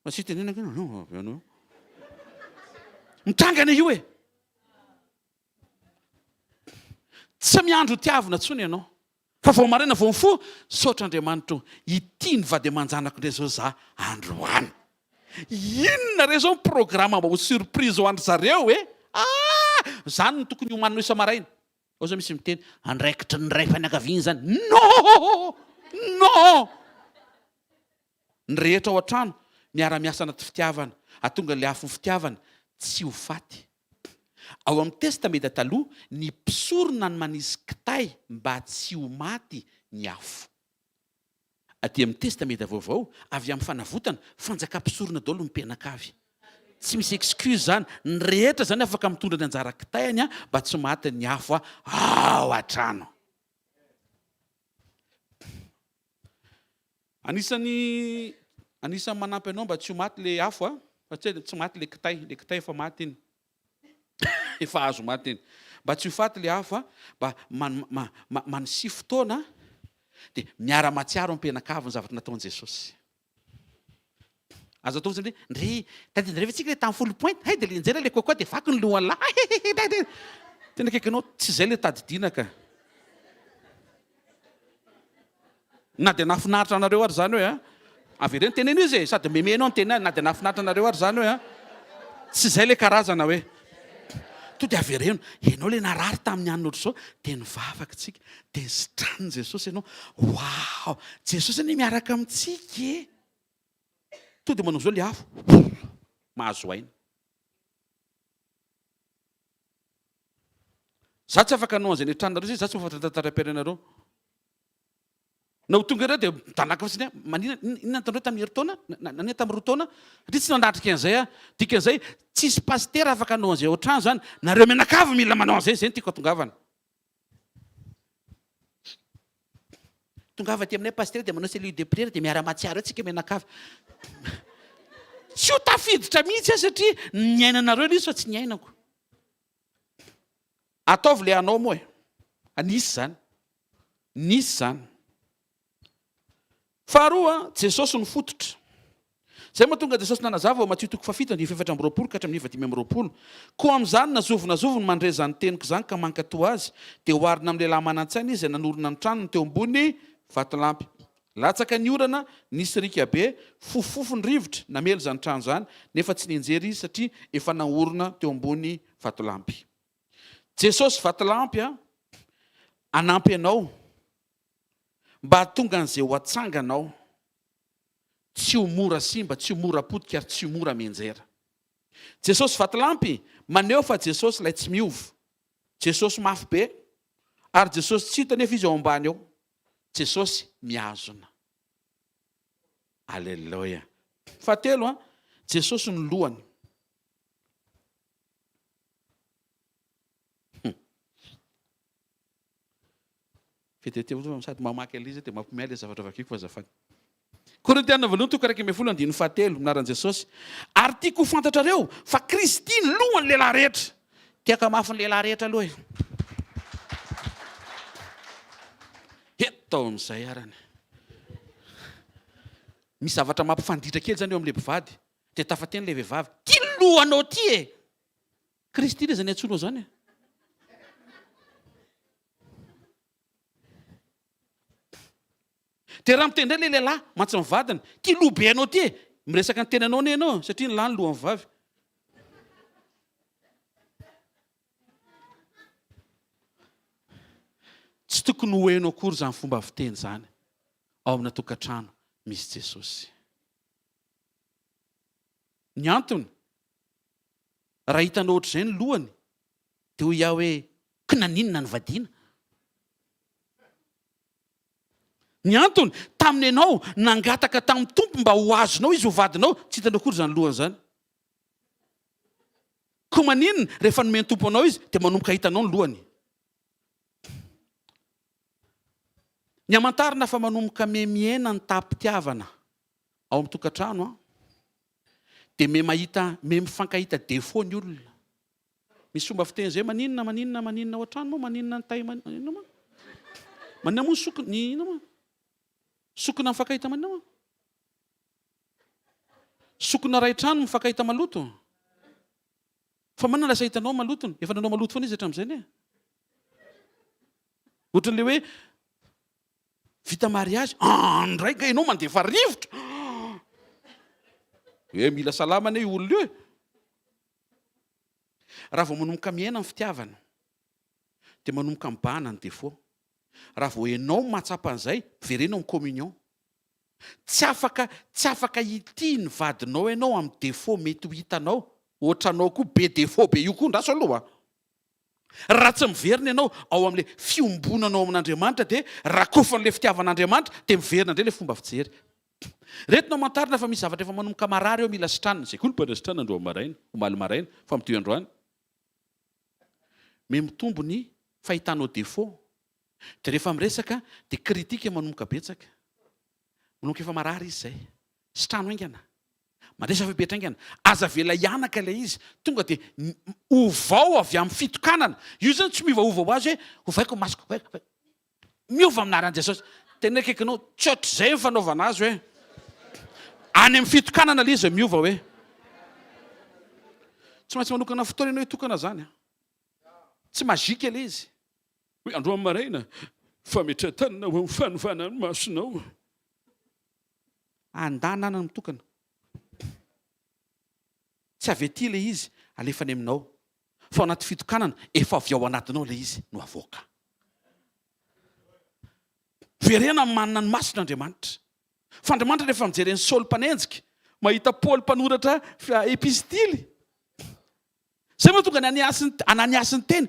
Masy tenenako io. Mitrangana io e. Tsy miandro tiavina tsony ianao. Fa vao maraina vao mifo, saotra Andriamanitra ity ny vady aman-janako indray zao za androany. Inona re zao programme mba ho surprise ho andry zareo e? Zany no tokony homanina isa-maraina. Ao zao misy miteny andraikitry ny ray fianakaviana zany. No! Ny rehetra ao an-trano miara-miasa anaty fitiavana, atonga le afo fitiavana tsy ho faty. Ao amin'ny testamenta taloha ny mpisorona ny manisy kitay mba tsy ho maty ny afo. Aty amin'ny testamenta vaovao avy amin'ny fanavotana fanjakam-pisorona daholo mpianakavy. Tsy misy excuse zany. Ny rehetra zany afaka mitondra ny anjara kitayany mba tsy maty ny afo ao an-trano. Anisany manampy anao mba tsy ho maty le afo tsy maty le kitay efa maty iny. Efa azo maty iny. Mba tsy ho faty le afo mba manisy fotoana dia miara-matsiaro am-pianakavy ny zavatra nataon'i Jesosy. Azo atao zany ndre tadidreva tsika le tamin'ny 10 pointy. Hay dia le injera le kokoa dia vaky ny lohany lahy. Tena kaikanao tsy izay le tadidina ka. Na dia nafinaritra anareo ary zany hoe avy ireny tenena izy e. Sady memenao ny tena na dia nafinaritra anareo ary zany hoe tsy izay le karazana hoe. To dia avy ireny ianao le narary tamin'ny anina ohatr'izao dia nivavaka tsika dia sitranin' Jesosy ianao. Wow! Jesosy anie miaraka amintsika e. To dia manao zao le afo. Mahazo aina. Za tsy afaka hanao an'izay netranareo zay, za tsy afaka tantara-piainareo. Na ho tonga ireo dia mitanaka fotsiny inona nataonareo tamin'ny herintaona? Nania tamin'ny roa taona? Satria tsy nandatrika an'izay dikan'izay tsisy pastera afaka hanao an'izay ao an-trano zany. Nareo mianakavy mila manao an'izay, izay no tiako hatongavana. Tongava aty aminay pastera dia manao cellule de prière dia miara-matsiaro antsika mianakavy. Tsy ho tafiditra mihitsy satria ny ainanareo izy fa tsy ny ainako. Ataovy le anao moa e. Anisy zany. Nisy zany. Faharoa, Jesosy ny fototra. Zay mahatonga Jesosy nanazava ao Matthieu 7:7 ka hatramin'ny 9:20. Koa amin'izany nazovony mandray zany teniko zany ka mankato azy dia hoarina amin'ny lehilahy manan-tsaina izy nanorona ny tranony teo ambony vatolampy. Latsaka ny orana nisy rika be, fofofony rivotra namelo zany trano zany nefa tsy nienjery izy satria efa naorona teo ambony vatolampy. Jesosy vatolampy anampy anao mba tonga an'izay ho atsanganao. Tsy ho mora simba, tsy ho mora potika ary tsy ho mora menjera. Jesosy vatolampy maneho fa Jesosy ilay tsy miova. Jesosy mafy be ary Jesosy tsy hita nefa izy ao ambany ao. Jesosy miazona. Alleluia. Fahatelo Jesosy ny lohany. Fetete sady mamaky an'ilay izy dia mampimehy ilay zavatra vakiako fa azafady. Korintiana voalohany toko 1:17 minaran Jesosy. Ary tiako ho fantatrareo fa Kristy ny lohan'ny lehilahy rehetra. Tiaka mafy ny lehilahy rehetra aloha. Etao amin'izay arany. Misy zavatra mampifanditra kely zany eo amin'ilay mpivady. Dia tafateny ilay vehivavy. Ty lohanao ty e. Kristy ilay zany antsoinao zany. Dia raha mitendray ilay lehilahy mantsy mivadina. Ty lobe anao ty e. Miresaka ny tenanao ny ianao satria ny lahy ny lohan'ny vavy. Tsy tokony ho hainao akory zany fomba fiteny zany. Ao amina tokatrano misy Jesosy. Ny antony, raha hitanao ohatr'izay ny lohany, dia ho iaho hoe kinaninona ny vadiana. Ny antony, taminy ianao nangataka tamin'ny tompo mba ho azonao izy ho vadinao, tsy hitanao akory zany lohany zany. Ko maninona rehefa nomeny tompo anao izy, dia manomboka hitanao ny lohany. Ny amantarina fa manomboka miaina ny tapitiavana ao amin'ny tokatrano, dia mifankahita défaut ny olona. Misy fomba fiteny zay, maninona ao an-trano, maninona ny tay, maninona moa sokona, sokona mifankahita maninona. Sokona ray trano mifankahita maloto. Fa manana lasa hitanao malotony, efa nanao maloto foana izy hatramin'izay ne. Ohatran'ilay hoe vita mariage, ndraika ianao mandefa rivotra. Mila salama ne io olona io. Raha vao manomboka miaina ny fitiavana, dia manomboka mibahana ny défaut. Raha vao ianao mahatsapa an'izay, verenao amin'ny communion. Tsy afaka ity ny vadinao ianao amin'ny défaut mety ho hitanao. Ohatranao koa be défaut be io koa ndraso aloha. Raha tsy miverina ianao ao amin'ilay fiombonana ao amin'Andriamanitra, dia rakofan'ilay fitiavan'Andriamanitra, dia miverina indray ilay fomba fijery. Retina amantarina fa misy zavatra efa manomboka marary eo mila sitrana. Sekoly Tokatrano androany maraina, omaly maraina, famitoy androany. Mitombo ny fahitanao défaut. Dia rehefa miresaka, dia kritika manomboka betsaka. Manomboka efa marary izy izay. Sitrano aingana. Mandresa fepetra aingana. Aza vela ianaka ilay izy. Tonga dia ovao avy amin'ny fitokanana. Io zany tsy miovaova ho azy hoe ovaiko masoko. Miova aminaran'i Jesosy. Tena akaikinao, tsy ohatr'izay ny fanaovana azy hoe. Any amin'ny fitokanana ilay izy miova hoe. Tsy maintsy manokana fotoana ianao hitokana zany. Tsy mazika ilay izy. Hoe androany maraina, fametratanina ho amin'ny fanovana ny masonao. Andanana mitokana. Tsy avy ety ilay izy, alefa any aminao. Fa anaty fitokanana, efa avy ao anatinao ilay izy no avoaka. Verena manana ny mason'Andriamanitra. Fa Andriamanitra rehefa mijery ny Saoly mpanenjika, mahita Paoly mpanoratra epistily. Zay moa tonga ananiasy ny teny.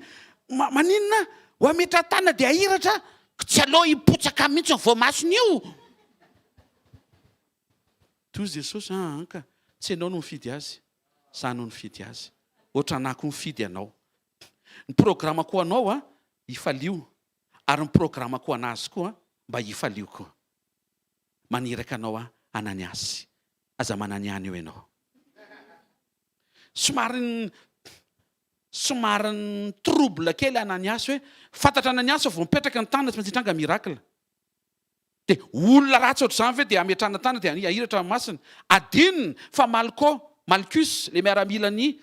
Maninona? Ho ametran-tana dia ahiratra. Tsy aloha hipotsaka mihitsy ny voamasony io. Toy Jesosy, anka, tsy ianao no mifidy azy. Za no mifidy azy. Ohatra anako mifidy anao. Ny programa koa anao hifalio. Ary ny programa koa anazy koa mba hifalio koa. Maniraka anao Ananiasy. Aza mananiany eo ianao. Somary ny trouble kely Ananiasy hoe fantatra Ananiasy vao mipetraka ny tanana tsy maintsy hitranga miracle. Dia olona ratsy ohatr'izany ve dia ametrana tanana dia ahiratra masina. Adininy fa Malkus, le miaramila ny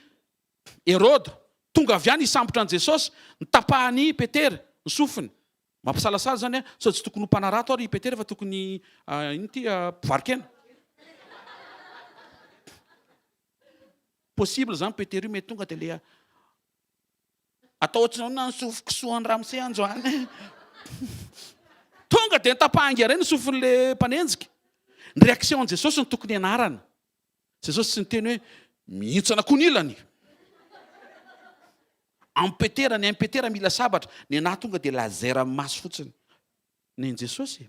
Hérode, tonga avy any hisambotra an Jesosy, nitapahany Petera, ny sofiny. Mampisalasala zany sao tsy tokony ho mpanarato ary Petera fa tokony mpivarikena. Possible zany Petera io mety tonga dia le atao ohatranao na nysofokisoan'ny Ramsey androany. Tonga dia nitapahangy aray ny sofin'le mpanenjika. Ny réaction an Jesosy ny tokony anarana. Jesosy tsy niteny hoe mihintsana koa ny ilany. Ny Petera mila sabatra. Ny anahy tonga dia lazera maso fotsiny. Ny Jesosy,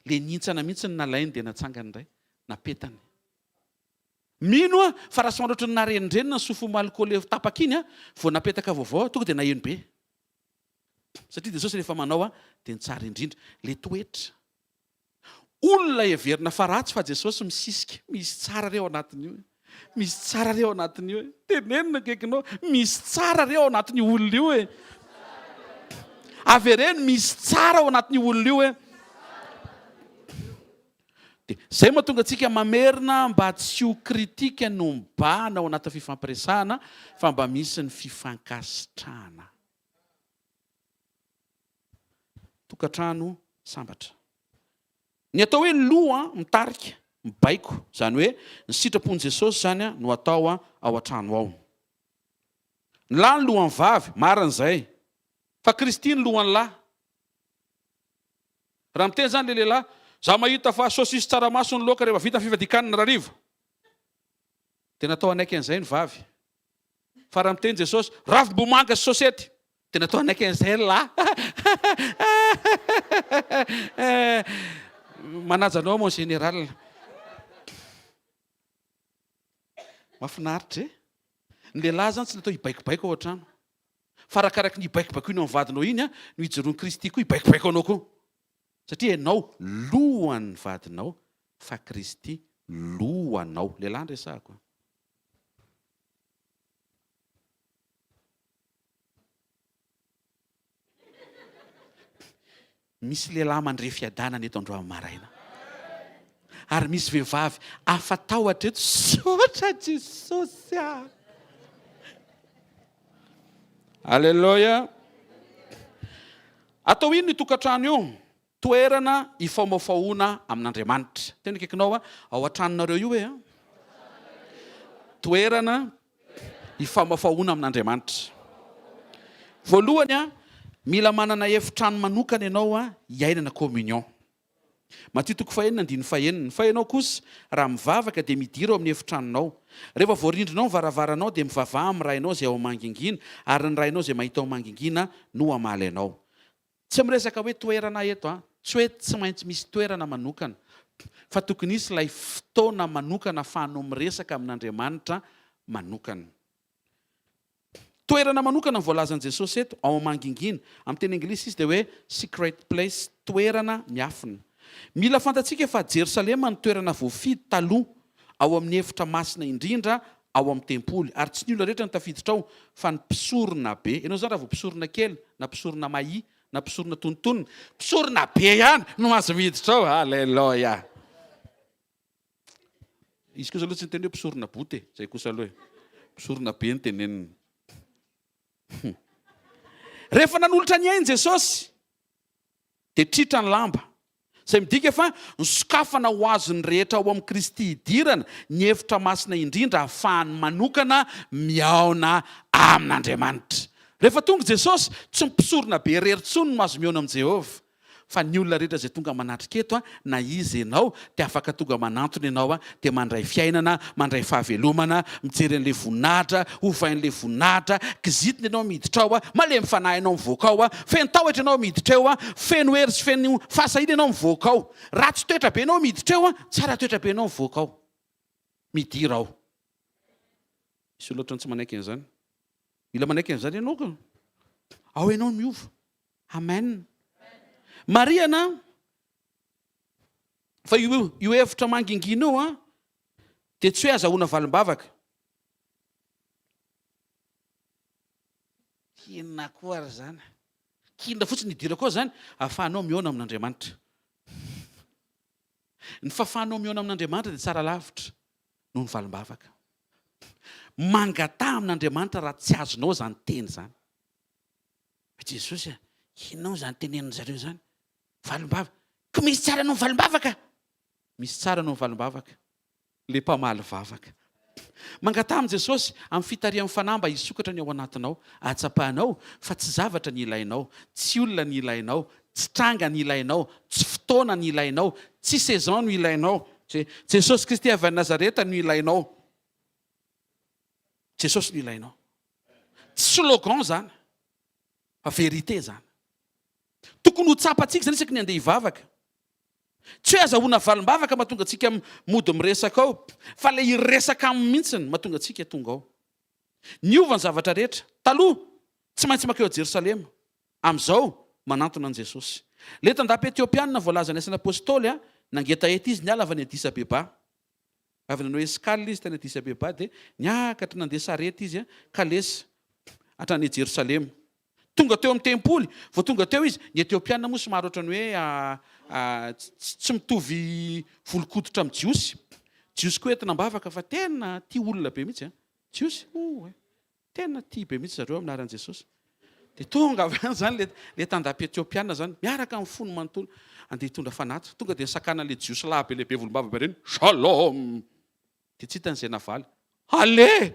le nihintsana mihitsy nalainy dia natsangany indray, napetany. Mino fa raha somary ohatran'ny narenindrenina ny sofo malkôly tapaka iny vao napetaka vaovao tonga dia naheno be. Satria Jesosy rehefa manao dia ny tsara indrindra. Le toetra. olona heverina fa ratsy fa Jesosy misisika. Misy tsara reo anatin'io. Misy tsara reo anatin'io. Tenenina kekinao, misy tsara reo anatin'io olona io e. Avereny misy tsara ao anatin'io olona io e. Zay mahatonga antsika mamerina mba tsy ho kritika no mbana ao anaty fifampiresahana fa mba misy ny fifankasitrahana. Tokatrano sambatra. Ny atao hoe loha mitarika, mibaiko, zany hoe ny sitrapon'i Jesosy zany no atao ao an-trano ao. Ny lahy ny lohan'ny vavy, marina izay. Fa Kristy ny lohan'ny lahy. Raha miteny zany le lehilahy, za mahita fa sosisy tsaramaso ny loaka rehefa vita fivadikanina rariva. Tena atao anaiky an'izay ny vavy. Fa raha miteny Jesosy, ravim-bomanga sy sosety. Tena atao anaiky an'izay ny lahy. Manaja anao mon général. Mahafinaritra e. Ny lehilahy zany tsy natao hibaikobaiko ao an-trano. Fa rakaraky ny hibaikobaiko iny ao amin'ny vadinao iny no hijeroan'ny Kristy koa hibaikobaiko anao koa. Satria ianao lohan'ny vadinao fa Kristy lohanao. Lehilahy ndresahako. Misy lehilahy mandre fiadanana eto androany maraina. Ary misy vehivavy afatao hatreto sotra Jesosy. Alleluia. Atao ino ny tokatrano io? Toerana ifamofahoana amin'Andriamanitra. Tena kekinao ao an-tranonareo io e. Toerana ifamofahoana amin'Andriamanitra. Voalohany mila manana efitrano manokana ianao hiainana communion. Matio 4:1-5. Fa ianao kosa raha mivavaka dia midira ao amin'ny efitranonao. Rehefa voarindrinao ny varavaranao dia mivavaha amin'ny rainao izay ao mangingina, ary ny rainao izay mahita ao mangingina no hamaly anao. Tsy miresaka hoe toerana eto, tsy hoe tsy maintsy misy toerana manokana, fa tokony isy ilay fotoana manokana ahafahanao miresaka amin'Andriamanitra manokana. Toerana manokana voalazan'i Jesosy eto ao mangingina. Amin'ny teny anglisy izy dia hoe secret place, toerana miafina. Mila fantatsika fa Jerosalema ny toerana voafidy taloha ao amin'ny efitra masina indrindra ao amin'ny tempoly, ary tsy ny olona rehetra ny tafiditra ao fa ny mpisorona be. Ianao zany raha vao mpisorona kely na mpisorona mahi na mpisorona tontonona, mpisorona be ihany no azo miditra ao. Alleluia. Izy kosa aloha tsy niteny hoe mpisorona bote, zay kosa aloha mpisorona be ny tenenina. Rehefa nanolotra ny ainy Jesosy dia tritra ny lamba. Izay midika fa ny sokafana ho azony rehetra ao amin'ny Kristy idirana ny efitra masina indrindra ahafahany manokana miaona amin'Andriamanitra. Rehefa tonga Jesosy tsy mpisorona be rery-tsony no azo miaona amin'i Jehovah, fa ny olona rehetra izay tonga manatrika eto na izy ianao dia afaka tonga manantona ianao dia mandray fiainana, mandray fahavelomana, mijery an'ilay voninahitra, hovain'ilay voninahitra, kizitiny ianao miditra ao, malemy fanahy ianao mivoaka ao, feno tahotra ianao miditra eo, feno hery sy feno fahasahina ianao mivoaka ao. Raha tsy toetra be ianao miditra eo, tsara toetra be ianao mivoaka ao. Midira ao. Misy olona ohatrany tsy manaiky an'izany. Mila manaiky an'izany ianao ka. Ao ianao miova. Amen. Mariana, fa io efitra mangingina io dia tsy hoe azahoana valim-bavaka. Inona koa ary zany? Kinona fotsiny hidira koa zany, ahafahanao miaona amin'Andriamanitra. Ny fahafahanao miaona amin'Andriamanitra dia tsara lavitra noho ny valim-bavaka. Mangata amin'Andriamanitra raha tsy azonao zany teny zany. Jesosy, inona zany tenenin zareo zany? Valim-bavaka. Ka misy tsara noho valim-bavaka. Misy tsara noho valim-bavaka. Le mpamaly vavaka. Mangata amin'i Jesosy amin'ny fitarian'ny fanahy mba hisokatra ny ao anatinao, atsapahanao fa tsy zavatra ny ilainao, tsy olona ny ilainao, tsy tranga ny ilainao, tsy fotoana ny ilainao, tsy saison no ilainao. Jesosy Kristy avy any Nazareta no ilainao. Jesosy no ilainao. Tsy slogan zany, fa vérité zany. Tokony ho tsapantsika zany isaky ny andeha hivavaka. Tsy hoe azahoana valim-bavaka mahatonga antsika mody miresaka ao, fa ilay iresaka aminy mihitsiny mahatonga antsika tonga ao. Niova ny zavatra rehetra. Taloha tsy maintsy makeo a Jerosalema. Amin'izao manantona an' Jesosy. Le tandapy Etiopiana voalaza ny asan'apôstôly Nangetaheta izy niala avy any Addis Abeba. Avy nanao escale izy tany Addis Abeba dia niakatra nandeha sarety izy ka lesa hatrany Jerosalema. Tonga teo amin'ny tempoly, vao tonga teo izy, ny Etiopiana moa somary ohatrany hoe tsy mitovy volokoditra amin'ny jiosy. Jiosy koa entina mbavaka fa tena tia olona be mihitsy. Jiosy, tena tia be mihitsy zareo aminaran'i Jesosy. Dia tonga avy any zany le tandapy Etiopiana zany, miaraka amin'ny fony manontolo, andeha hitondra fanaty. Tonga dia sakana le jiosy lahy be lehibe volombava be reny, shalom. Dia tsy hitan'izay navaly. Ale!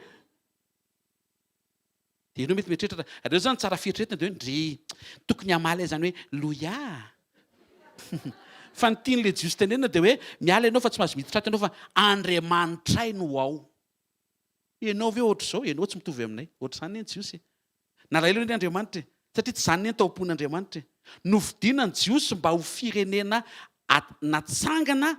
Dia ianao mety mieritreritra, reo zany tsara fieritreretana dia hoe ndry tokony hamaly zany hoe loia. Fa ny tian'le jiosy tenenina dia hoe miala ianao fa tsy mahazo miditra ato ianao fa Andriamanitra no ao. Ianao ve ohatr' izao? Ianao tsy mitovy aminay. Ohatr' izany ny jiosy. Nalailo ny Andriamanitra satria tsy izany ny taom-pon'Andriamanitra. Novidiana ny jiosy mba ho firenena natsangana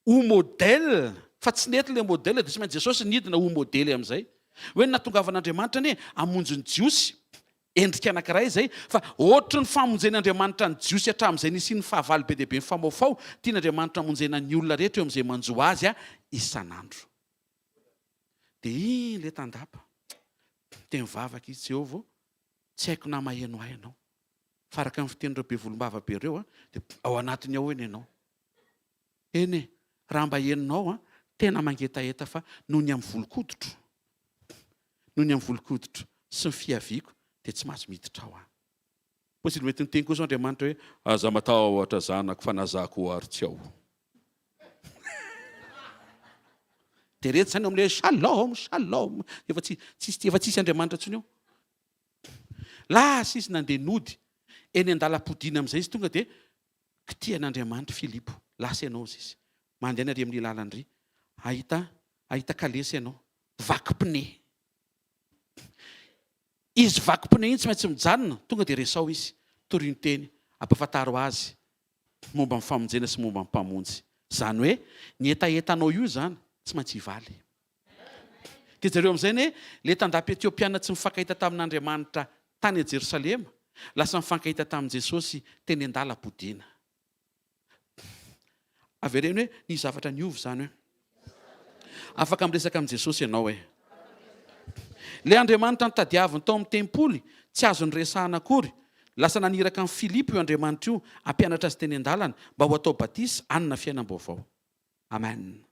ho modèle. Fa tsy nety le modèle dia tsy maintsy Jesosy nidina ho modèle amin'izay. Hoe natongavan'Andriamanitra ny hamonjy ny jiosy endrika anankiray izay, fa ohatry ny famonjen'Andriamanitra ny jiosy hatramin'izay nisy ny fahavalo be dehibe ny famaofao, tian'Andriamanitra hamonjena ny olona rehetra eo amin'izay manjo azy isan'andro. Dia le tandapa dia mivavaka izy Jehovah, tsy haiko na maheno ahy ianao. Faraka amin'ny fiten'ireo be volombava be ireo dia ao anatiny ao eny ianao. Eny raha mba henonao tena mangetaheta fa noho ny amin'ny volokoditro. Noho ny amin'ny volokoditro sy ny fiaviako dia tsy mahazo miditra ao. Posily mety niteny koa zao Andriamanitra hoe aza matahotra zanako fa nazako ho ary tsy ao. Dia rehetra zany amin'ilay shalom, shalom. Efa tsisy Andriamanitra intsony eo. Lasa izy nandeha nody eny an-dalam-podiana amin'izay izy tonga dia kitian'Andriamanitra Filipo. Lasa ianao izy. Mandeha any ary amin'ny lalandry. Ahita kalesa ianao. Vakim-pone. Izy vakim-pone iny tsy maintsy mijanona. Tonga dia resao izy. Toriny teny. Ampafantaro azy. Momba amin'ny famonjena sy momba amin'ny mpamonjy. Zany hoe ny etaetanao io zany tsy maintsy hivaly. Dia zareo amin'izay ny le tandapy Etiopiana tsy mifankahita tamin'Andriamanitra tany Jerosalema, lasa mifankahita tamin'i Jesosy teny an-dalam-podiana. Avereny hoe ny zavatra niovy zany hoe afaka miresaka amin'i Jesosy ianao hoe. Le Andriamanitra nitadiaviny tao amin'ny tempoly tsy azo niresahana akory. Lasa naniraka amin'ny Filipo io Andriamanitra io hampianatra azy teny an-dalana mba ho atao batisa anona fiainam-baovao. Amen.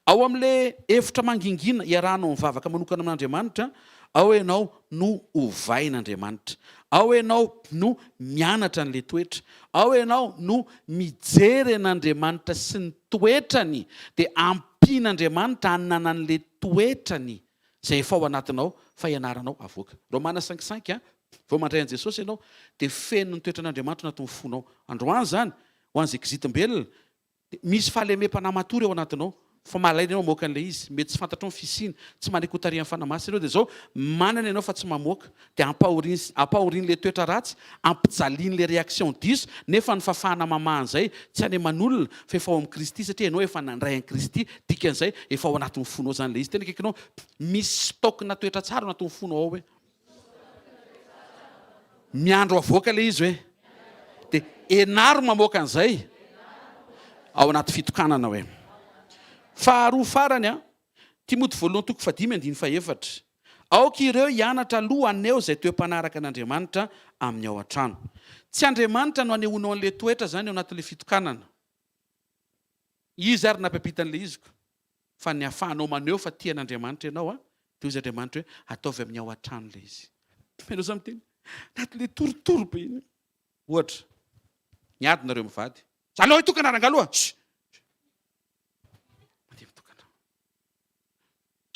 Ao amin'ilay efitra mangingina iarahanao mivavaka manokana amin'Andriamanitra, ao ianao no ovain'Andriamanitra. Ao ianao no mianatra an'ilay toetra. Ao ianao no mijery an'Andriamanitra sy ny toetrany dia ampian'Andriamanitra hanana an'ilay toetrany izay efa ao anatinao fa ianaranao avoaka. Romana 5:5 vao mandray an'i Jesosy ianao dia feno ny toetran'Andriamanitra anatin'ny fonao. Androany zany ho an'izay kizitim-belona misy fahalemem-panahy matory ao anatinao. Fa malaina ianao mamoaka an'ilay izy. Mety tsy fantatrao ny fisiny, tsy manekotarian'ny fanamasina ianao dia zao manana ianao fa tsy mamoaka. Dia ampahorian'ilay toetra ratsy, ampijalian'ilay réaction diso, nefa ny fafahana mamahan'izay tsy any aman'olona fa efa ao amin'ny Kristy satria ianao efa nandray an'i Kristy, dikan'izay efa ao anatin'ny fonao zany ilay izy. Tena kaikanao misy stokina toetra tsara ao anatin'ny fonao ao hoe. Miandro avoaka ilay izy hoe. Dia enaro mamoaka an'izay ao anaty fitokanana hoe. Faharoa farany Timoty 2:5-4. Aoka ireo hianatra aloha aneo izay toe-panaraka an'Andriamanitra amin'ny ao an-trano. Tsy Andriamanitra no anehoanao an'ilay toetra zany ao anatin'ilay fitokanana. Izy ary nampapitan'ilay iziko. Fa ny ahafahanao maneho fa tian'Andriamanitra ianao dia izy Andriamanitra hoe ataovy amin'ny ao an-trano ilay izy. Ianao zany miteny anatin'ilay torotoro be iny. Ohatra, niady nareo mivady. Zalahy hitokana rangaloha.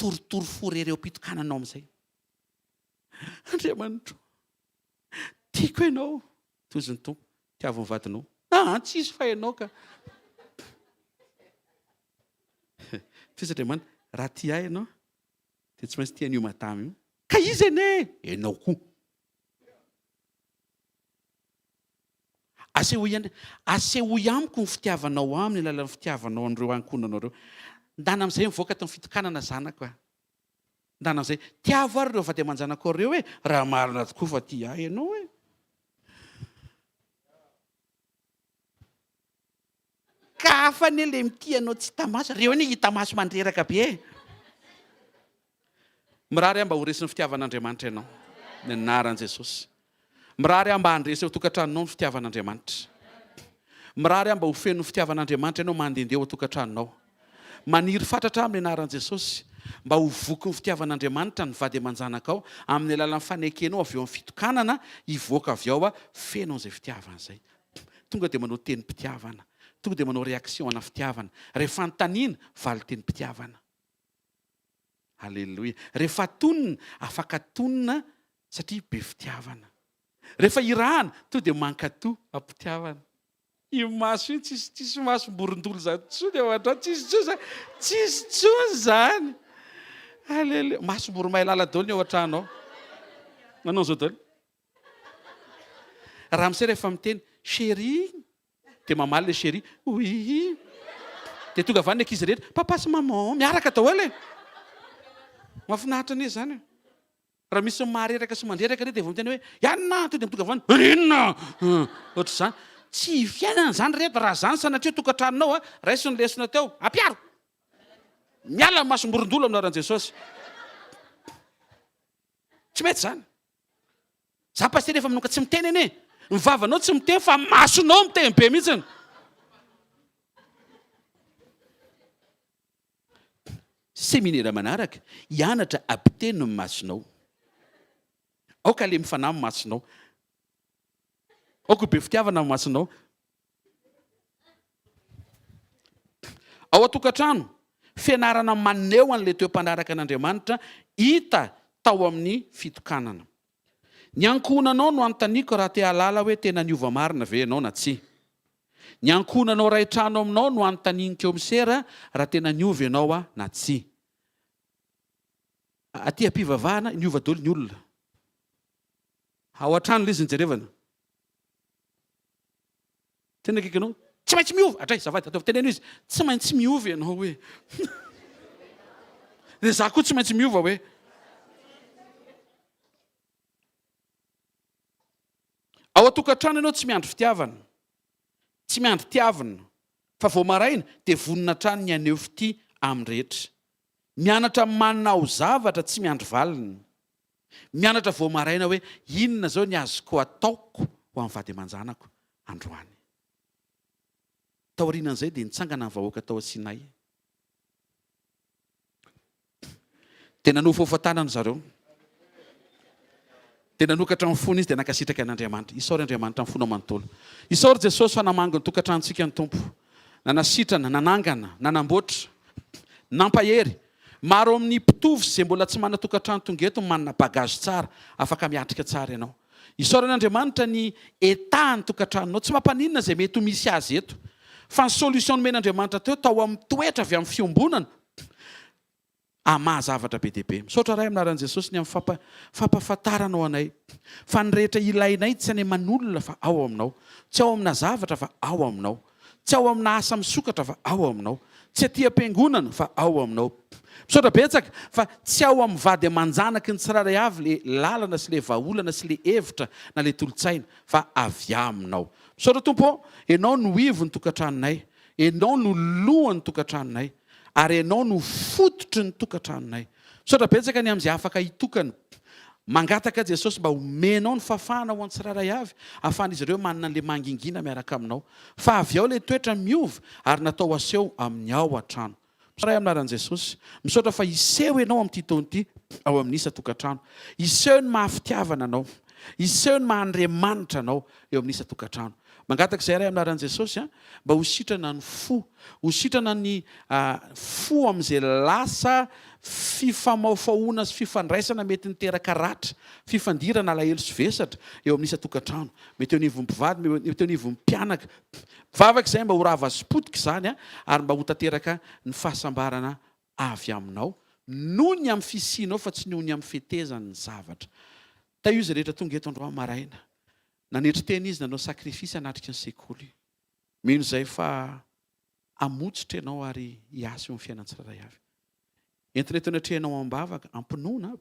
Torotoro forereo pitokananao amin'izay. Andriamanitra, tiako ianao. Toy ny tompo, tiavo ny vadinao. Tsisy fa ianao ka. Fisy Andriamanitra, raha tia ahy ianao dia tsy maintsy tian'io madama io. Ka izy ene, ianao koa. Asehoy amiko ny fitiavanao aminy lalan'ny fitiavanao an'ireo ankonanao ireo. Ndana amin'izay mivoaka tao fitokanana zanako. Ndana amin'izay tiavo ary ireo vady aman-janako ireo hoe raha marina tokoa fa tia ahy ianao hoe. kafa ny le mitianao tsy tamaso reo ny hitamaso mandreraka be mirary mba ho resin'ny fitiavan'Andriamanitra ianao ny anaran'i Jesosy. Mirary mba handresy eo tokantranonao ny fitiavan'Andriamanitra. Mirary mba ho feno ny fitiavan'Andriamanitra ianao mandehandeha ao tokantranonao. Maniry fatratra amin'ny anaran'i Jesosy mba ho voky ny fitiavan'Andriamanitra ny vady aman-janakao amin'ny alalan'ny fanekenao avy eo amin'ny fitokanana hivoaka avy ao feno an'izay fitiavana izay. Tonga dia manao tenim-pitiavana. Tonga dia manao réaction ana fitiavana. Rehefa anontaniana valy tenim-pitiavana. Halleloia. Rehefa tonina afaka tonina satria be fitiavana. Rehefa irahana tonga dia mankatoa ampitiavana. Io maso io tsisy maso mborondolo zany tsony ao an-drano tsisy tsony zany. Halleluia. Maso mboromahay lala daholo ny ao an-tranao. Manao zao daholo. Raha misy rehefa miteny chérie dia mamaly le chérie. Oui. Dia tonga avy any ankizy rehetra papa sy maman miaraka daholo e. Mahafinaritra anie zany. Raha misy mareraka sy mandreraka dia vao miteny hoe ianona to dia tonga avy any inona ohatr' izany. Tsy fiainana zany rehetra raha zany sanatria tokantranonao raisiny lesona teo ampiaro. Miala masomborondolo aminaran'i Jesosy. Tsy mety zany. Za paster efa minoka tsy miteny anie. Ny vavanao tsy miteny fa masonao miteny be mihitsiny. Seminaire manaraka hianatra ampiteny no masonao. Aoka le mifanahy masonao. Aoka be fitiavana masonao. Ao an-tokantrano fianarana maneho an'ilay toem-panaraka an'Andriamanitra hita tao amin'ny fitokanana. Ny ankohonanao no anontaniako raha te halala hoe tena niova marina ve ianao na tsy. Ny ankohonanao ray trano aminao no anontaniako eo misera raha tena niova ianao na tsy. Aty am-pivavahana niova daholo ny olona. Ao an-trano izy nijerevana. Tena akaiky ianao tsy maintsy miova. Atray zavady ataovy teneno izy tsy maintsy miova ianao hoe. Dia za koa tsy maintsy miova hoe. Ao an-tokantrano ianao tsy miandry fitiavana. Tsy miandry tiavana. Fa vao maraina dia vonona trano ny aneho fity amin'ny rehetra. Mianatra manao zavatra tsy miandry valiny. Mianatra vao maraina hoe inona zao ny azoko ataoko ho amin'ny vady aman-janako androany. Taorianan'izay dia nitsangana ny vahoaka tao Sinay. Dia nanofa hofantanana zareo. Dia nanokatra amin'ny fony izy dia nankasitraka an'Andriamanitra. Isaory Andriamanitra amin'ny fona manontolo. Isaory Jesosy fa namango ny tokantranontsika ny Tompo. Nanasitrana, nanangana, nanamboatra, nampahery. Maro amin'ny mpitovy izay mbola tsy manana tokantrano tonga eto manana bagage tsara, afaka miatrika tsara ianao. Isaory an'Andriamanitra ny etahany tokantranonao, tsy mampaninona izay mety ho misy azy eto. Fa ny solution nomen'Andriamanitra teo tao amin'ny toetra avy amin'ny fiombonana. Mahazavatra be dia be. Misaotra ray aminaran'i Jesosy ny amin'ny fampafantaranao anay. Fa ny rehetra ilainay tsy any aman'olona fa ao aminao. Tsy ao amina zavatra fa ao aminao. Tsy ao amina asa misokatra fa ao aminao. Tsy aty am-piangonana fa ao aminao. Misaotra betsaka fa tsy ao amin'ny vady aman-janaky ny tsiraray avy le lalana sy le vahaolana sy le hevitra na le tolotsaina fa avy aminao. Misaotra Tompo, ianao no ivo ny tokantranonay. Ianao no lohany tokantranonay. Ary ianao no fototry ny tokantranonay. Misaotra betsaka ny amin'izay afaka hitokana. Mangataka Jesosy mba homenao ny fafana ho an-tsiraray avy ahafahan'izy ireo manana an'ilay mangingina miaraka aminao. Fa avy ao ilay toetra miova ary natao aseho amin'ny ao an-trano. Misaotra aminaran'i Jesosy. Misaotra fa iseho ianao amin'ity taona ity ao amin'ny isa tokantrano. Iseho ny mahafitiavana anao. Iseho ny mahandriamanitra anao eo amin'ny isa tokantrano. Mangataka izay ray aminaran'i Jesosy mba ho sitrana ny fo. Ho sitrana ny fo amin'izay lasa fifamaofahoana sy fifandraisana mety niteraka ratra, fifandirana alahelo sy vesatra eo amin'ny isa tokantrano. Mety eo anivon'ny mety eo anivon'ny mpianaka. Vavaka izay mba ho rava sy potika izany ary mba ho tanteraka ny fahasambarana avy aminao noho ny amin'ny fisianao fa tsy noho ny amin'ny fetezany ny zavatra. Tao izy rehetra tonga eto androany maraina. Nanetry teny izy nanao sakrifisy anatriky ny sekoly. Mino izay fa hamotsitra ianao ary hiasa eo amin'ny fiainana tsiraray avy. Entinetona trehanao am-bavaka, ampinoana.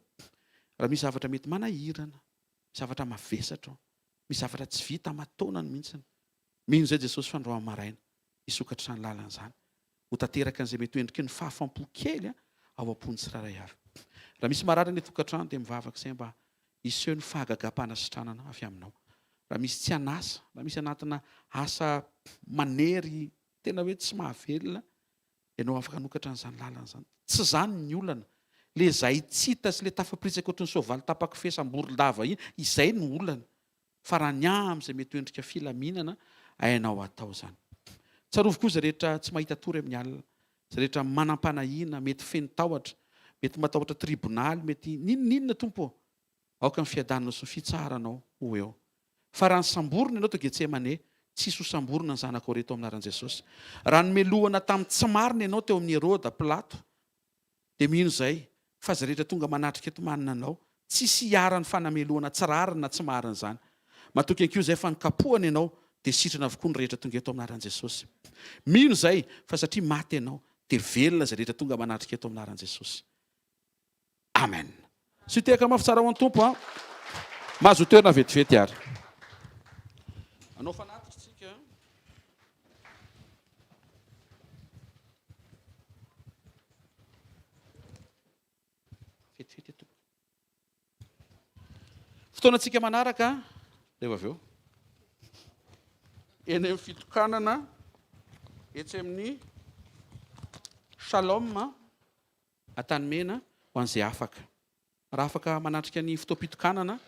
Raha misy zavatra mety manahirana, zavatra mavesatra, misy zavatra tsy vita amatonany mihitsy. Mino izay Jesosy fa androany maraina. isokatra ny lalana zany ho tanteraka an'izay mety endriky ny fahafampo kely ao am-pony tsiraray avy. Raha misy maratra ny tokatrano dia mivavaka izay mba iseho ny fahagagam-pana sitranana avy aminao. Raha misy tsy anasa, raha misy anatina asa manery tena hoe tsy mahavelona, ianao afaka hanokatra n'izany lalana zany. Tsy zany ny olana, le izay tsy hita sy le tafapritsaka ohatry ny soavaly tapaka fesamborondava iny, izay ny olana. Fa raha ny amin'izay mety endrika filaminana hainao atao zany. Tsarovy koa izay rehetra tsy mahita tory amin'ny alina, izay rehetra manam-panahina, mety feno tahotra, mety matahotra tribonaly, mety ninona tompo, aoka ny fiadanana sy ny fitsaharanao ho eo. Fa raha ny samborona ianao toa Getsemane, tsisy ho samborona ny zanako reto aminaran'i Jesosy. Raha nomelohana tamin'ny tsy marina ianao teo amin'ny Herôda, Pilato, dia mino izay fa izay rehetra tonga manatrika eto manina anao, tsisy hiara-ny fanamelohana tsirarina tsy marina izany. Matoky an'io izay fa nikapohana ianao dia sitrana avokoa ny rehetra tonga eto aminaran'i Jesosy. Mino izay fa satria maty ianao dia velona izay rehetra tonga manatrika eto aminaran'i Jesosy. Amen. Sy tehaka mafy tsara ho an'ny tompo a. Mahazo toerana vetivety ary. Anao fanatitra tsika. Vetivety eto. Fotoanantsika manaraka rehefa avy eo. Eny amin'ny fitokanana etsy amin'ny Shalom Antanimena ho an'izay afaka. Raha afaka manatrika ny fotoam-pitokanana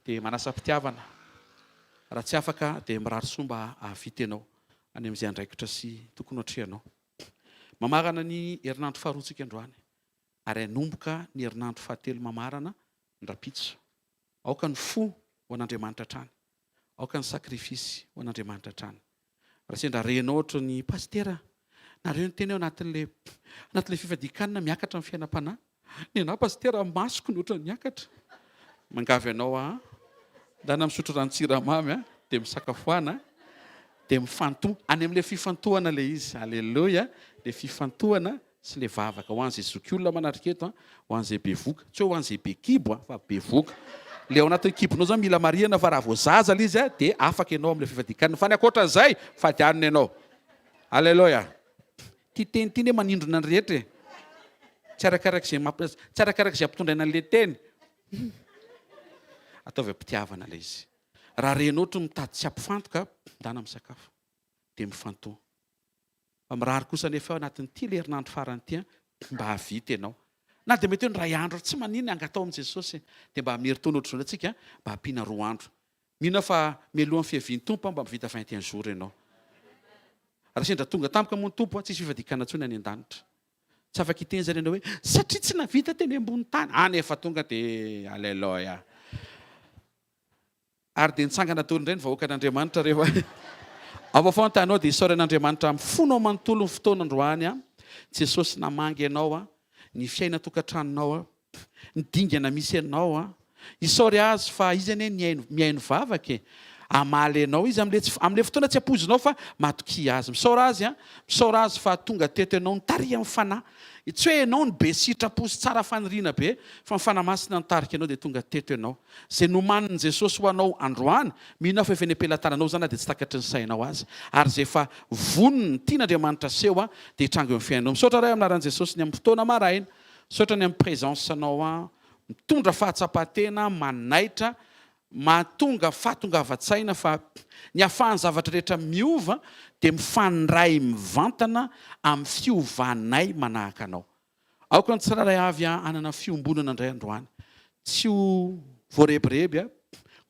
dia manasa-pitiavana. Raha tsy afaka dia mirary somba hahavita ianao any amin'izay andraikitra sy tokony hatrehanao. Mamarana ny herinandro faharoantsika androany ary hanomboka ny herinandro fahatelo mamarana ndrapitso. Aoka ny fo ho an'Andriamanitra hatrany. Aoka ny sakrifisy ho an'Andriamanitra hatrany. Raha sendra renao ohatra ny pastera, nareo ny teny eo anatin'ilay fifadikanana miakatra amin'ny fiainam-panahy. Ny anahy pastera masoko ny ohatran'ny miakatra. Mangavy ianao dana misotro ranon-tsiramamy dia misakafoana dia mifantoha any amin'ilay fifantohana ilay izy. Alleluia. Ilay fifantohana sy ilay vavaka ho an'izay zokiolona manatrika eto, ho an'izay bevoka, tsy ho an'izay be kibo fa bevoka. Le ao anatin'ny kibonao zany mila mariana fa raha vao zaza ilay izy dia afaka ianao amin'ilay fifadikanana. Fa ny ankoatran'izay fadianina ianao. Alleluia. Ty teny ty ne manindrona ny rehetra. Tsy arakarak'izay ampitondraina an'ilay teny. Ataovy am-pitiavana ilay izy. Raha renao ohatra mitady tsy ampifantoka, dana misakafo dia mifantoha. Fa mirary kosa nefa ao anatin'ity le herinandro farany ity mba havita ianao. Na dia mety hoe ny ray andro tsy manina angatao amin'i Jesosy dia mba mieritona ohatr'izao antsika mba hampiana 2 andro. Mino fa mialohan'ny fiavian'ny tompo mba mivita 21 jours ianao. Raha sendra tonga tampoka moa ny tompo tsisy fivadikana intsony any an-danitra. Tsy afaka hiteny zany ianao hoe satria tsy navita teny ambony tany. Nefa tonga dia alleluia. Ary dia nitsangana tolo indray ny vahoaka an'Andriamanitra rehefa ao afantanao dia isaora an'Andriamanitra mifonao manontolo ny fotoana androany Jesosy namangy ianao ny fiaina tokatranonao ny dingana misy ianao isaory azy fa izy anie miaino vavaka amaly ianao izy amin'ilay fotoana tsy ampozinao fa matoky azy. Misaora azy fa tonga teto ianao nitary amin'ny fanahy. Tsy hoe ianao ny be sitrapo sy tsara faniriana be fa ny fanahy masina nitarika ianao dia tonga teto ianao. Izay nomanin'i Jesosy ho anao androany, mino fa efa eny am-pelantananao zany dia tsy takatry ny sainao azy. Ary izay efa vonony ny tian'Andriamanitra seho dia hitrango eo amin'ny fiainanao. Misaotra ray aminaran'i Jesosy ny amin'ny fotoana maraina. Misaotra ny amin'ny présencenao mitondra fahatsapatena, manaitra, mahatonga fahatongavan-tsaina fa ny ahafahan'ny zavatra rehetra miova dia mifandray mivantana amin'ny fiovanay manahaka anao. Aoka ny tsiraray avy anana fiombonana indray androany. Tsy ho voarebireby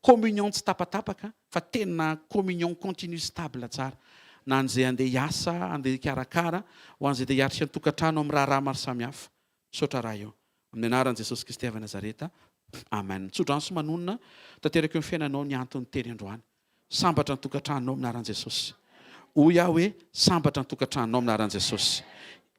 communion tsy tapatapaka fa tena communion continue stable tsara. Na an'izay andeha hiasa, andeha hikarakara, ho an'izay andeha hiaritra ny tokatrano amin'ny raha maro samihafa. Misaotra raha eo. Amin'ny anaran'i Jesosy Kristy avy Nazareta. Amen. Tsodrano sy manonona tanteraka eo ny fiainanao ny antony teny androany. Sambatra ny tokatranonao amin'ny anaran'i Jesosy. Hoy aho hoe sambatra ny tokatranonao amin'ny anaran'i Jesosy.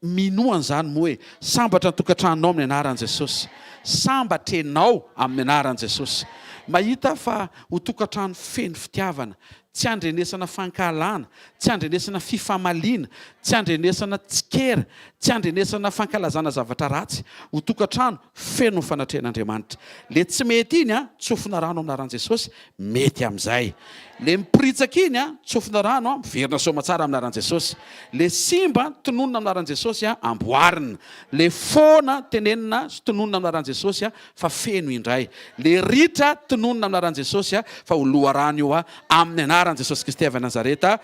Minoana izany moa hoe sambatra ny tokatranonao amin'ny anaran'i Jesosy. Sambatra ianao amin'ny anaran'i Jesosy. Mahita fa ho tokatrano feno fitiavana, tsy andrenesana fankalana, tsy andrenesana fifamaliana, tsy andrenesana tsikera, tsy andrenesana fankalazana zavatra ratsy. Ho tokatrano feno fanatrehan'Andriamanitra. Le tsy mety iny tsofina rano aminaran'i Jesosy, mety amin'izay. Le mipiritsaka iny tsofina rano miverina soamatsara aminaran'i Jesosy. Le simba tononina aminaran'i Jesosy amboarina. Le foana tenenina tononina aminaran'i Jesosy fa feno indray. Le ritra tononina aminaran'i Jesosy fa ho loharano io amin'ny anaran'i Jesosy Kristy avy Nazareta.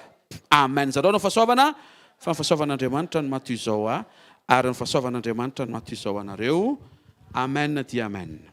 Amen. Zareo no fahasoavana fa ny fahasoavan'Andriamanitra no maty izao ary ny fahasoavan'Andriamanitra no maty izao anareo. Amen dia amen.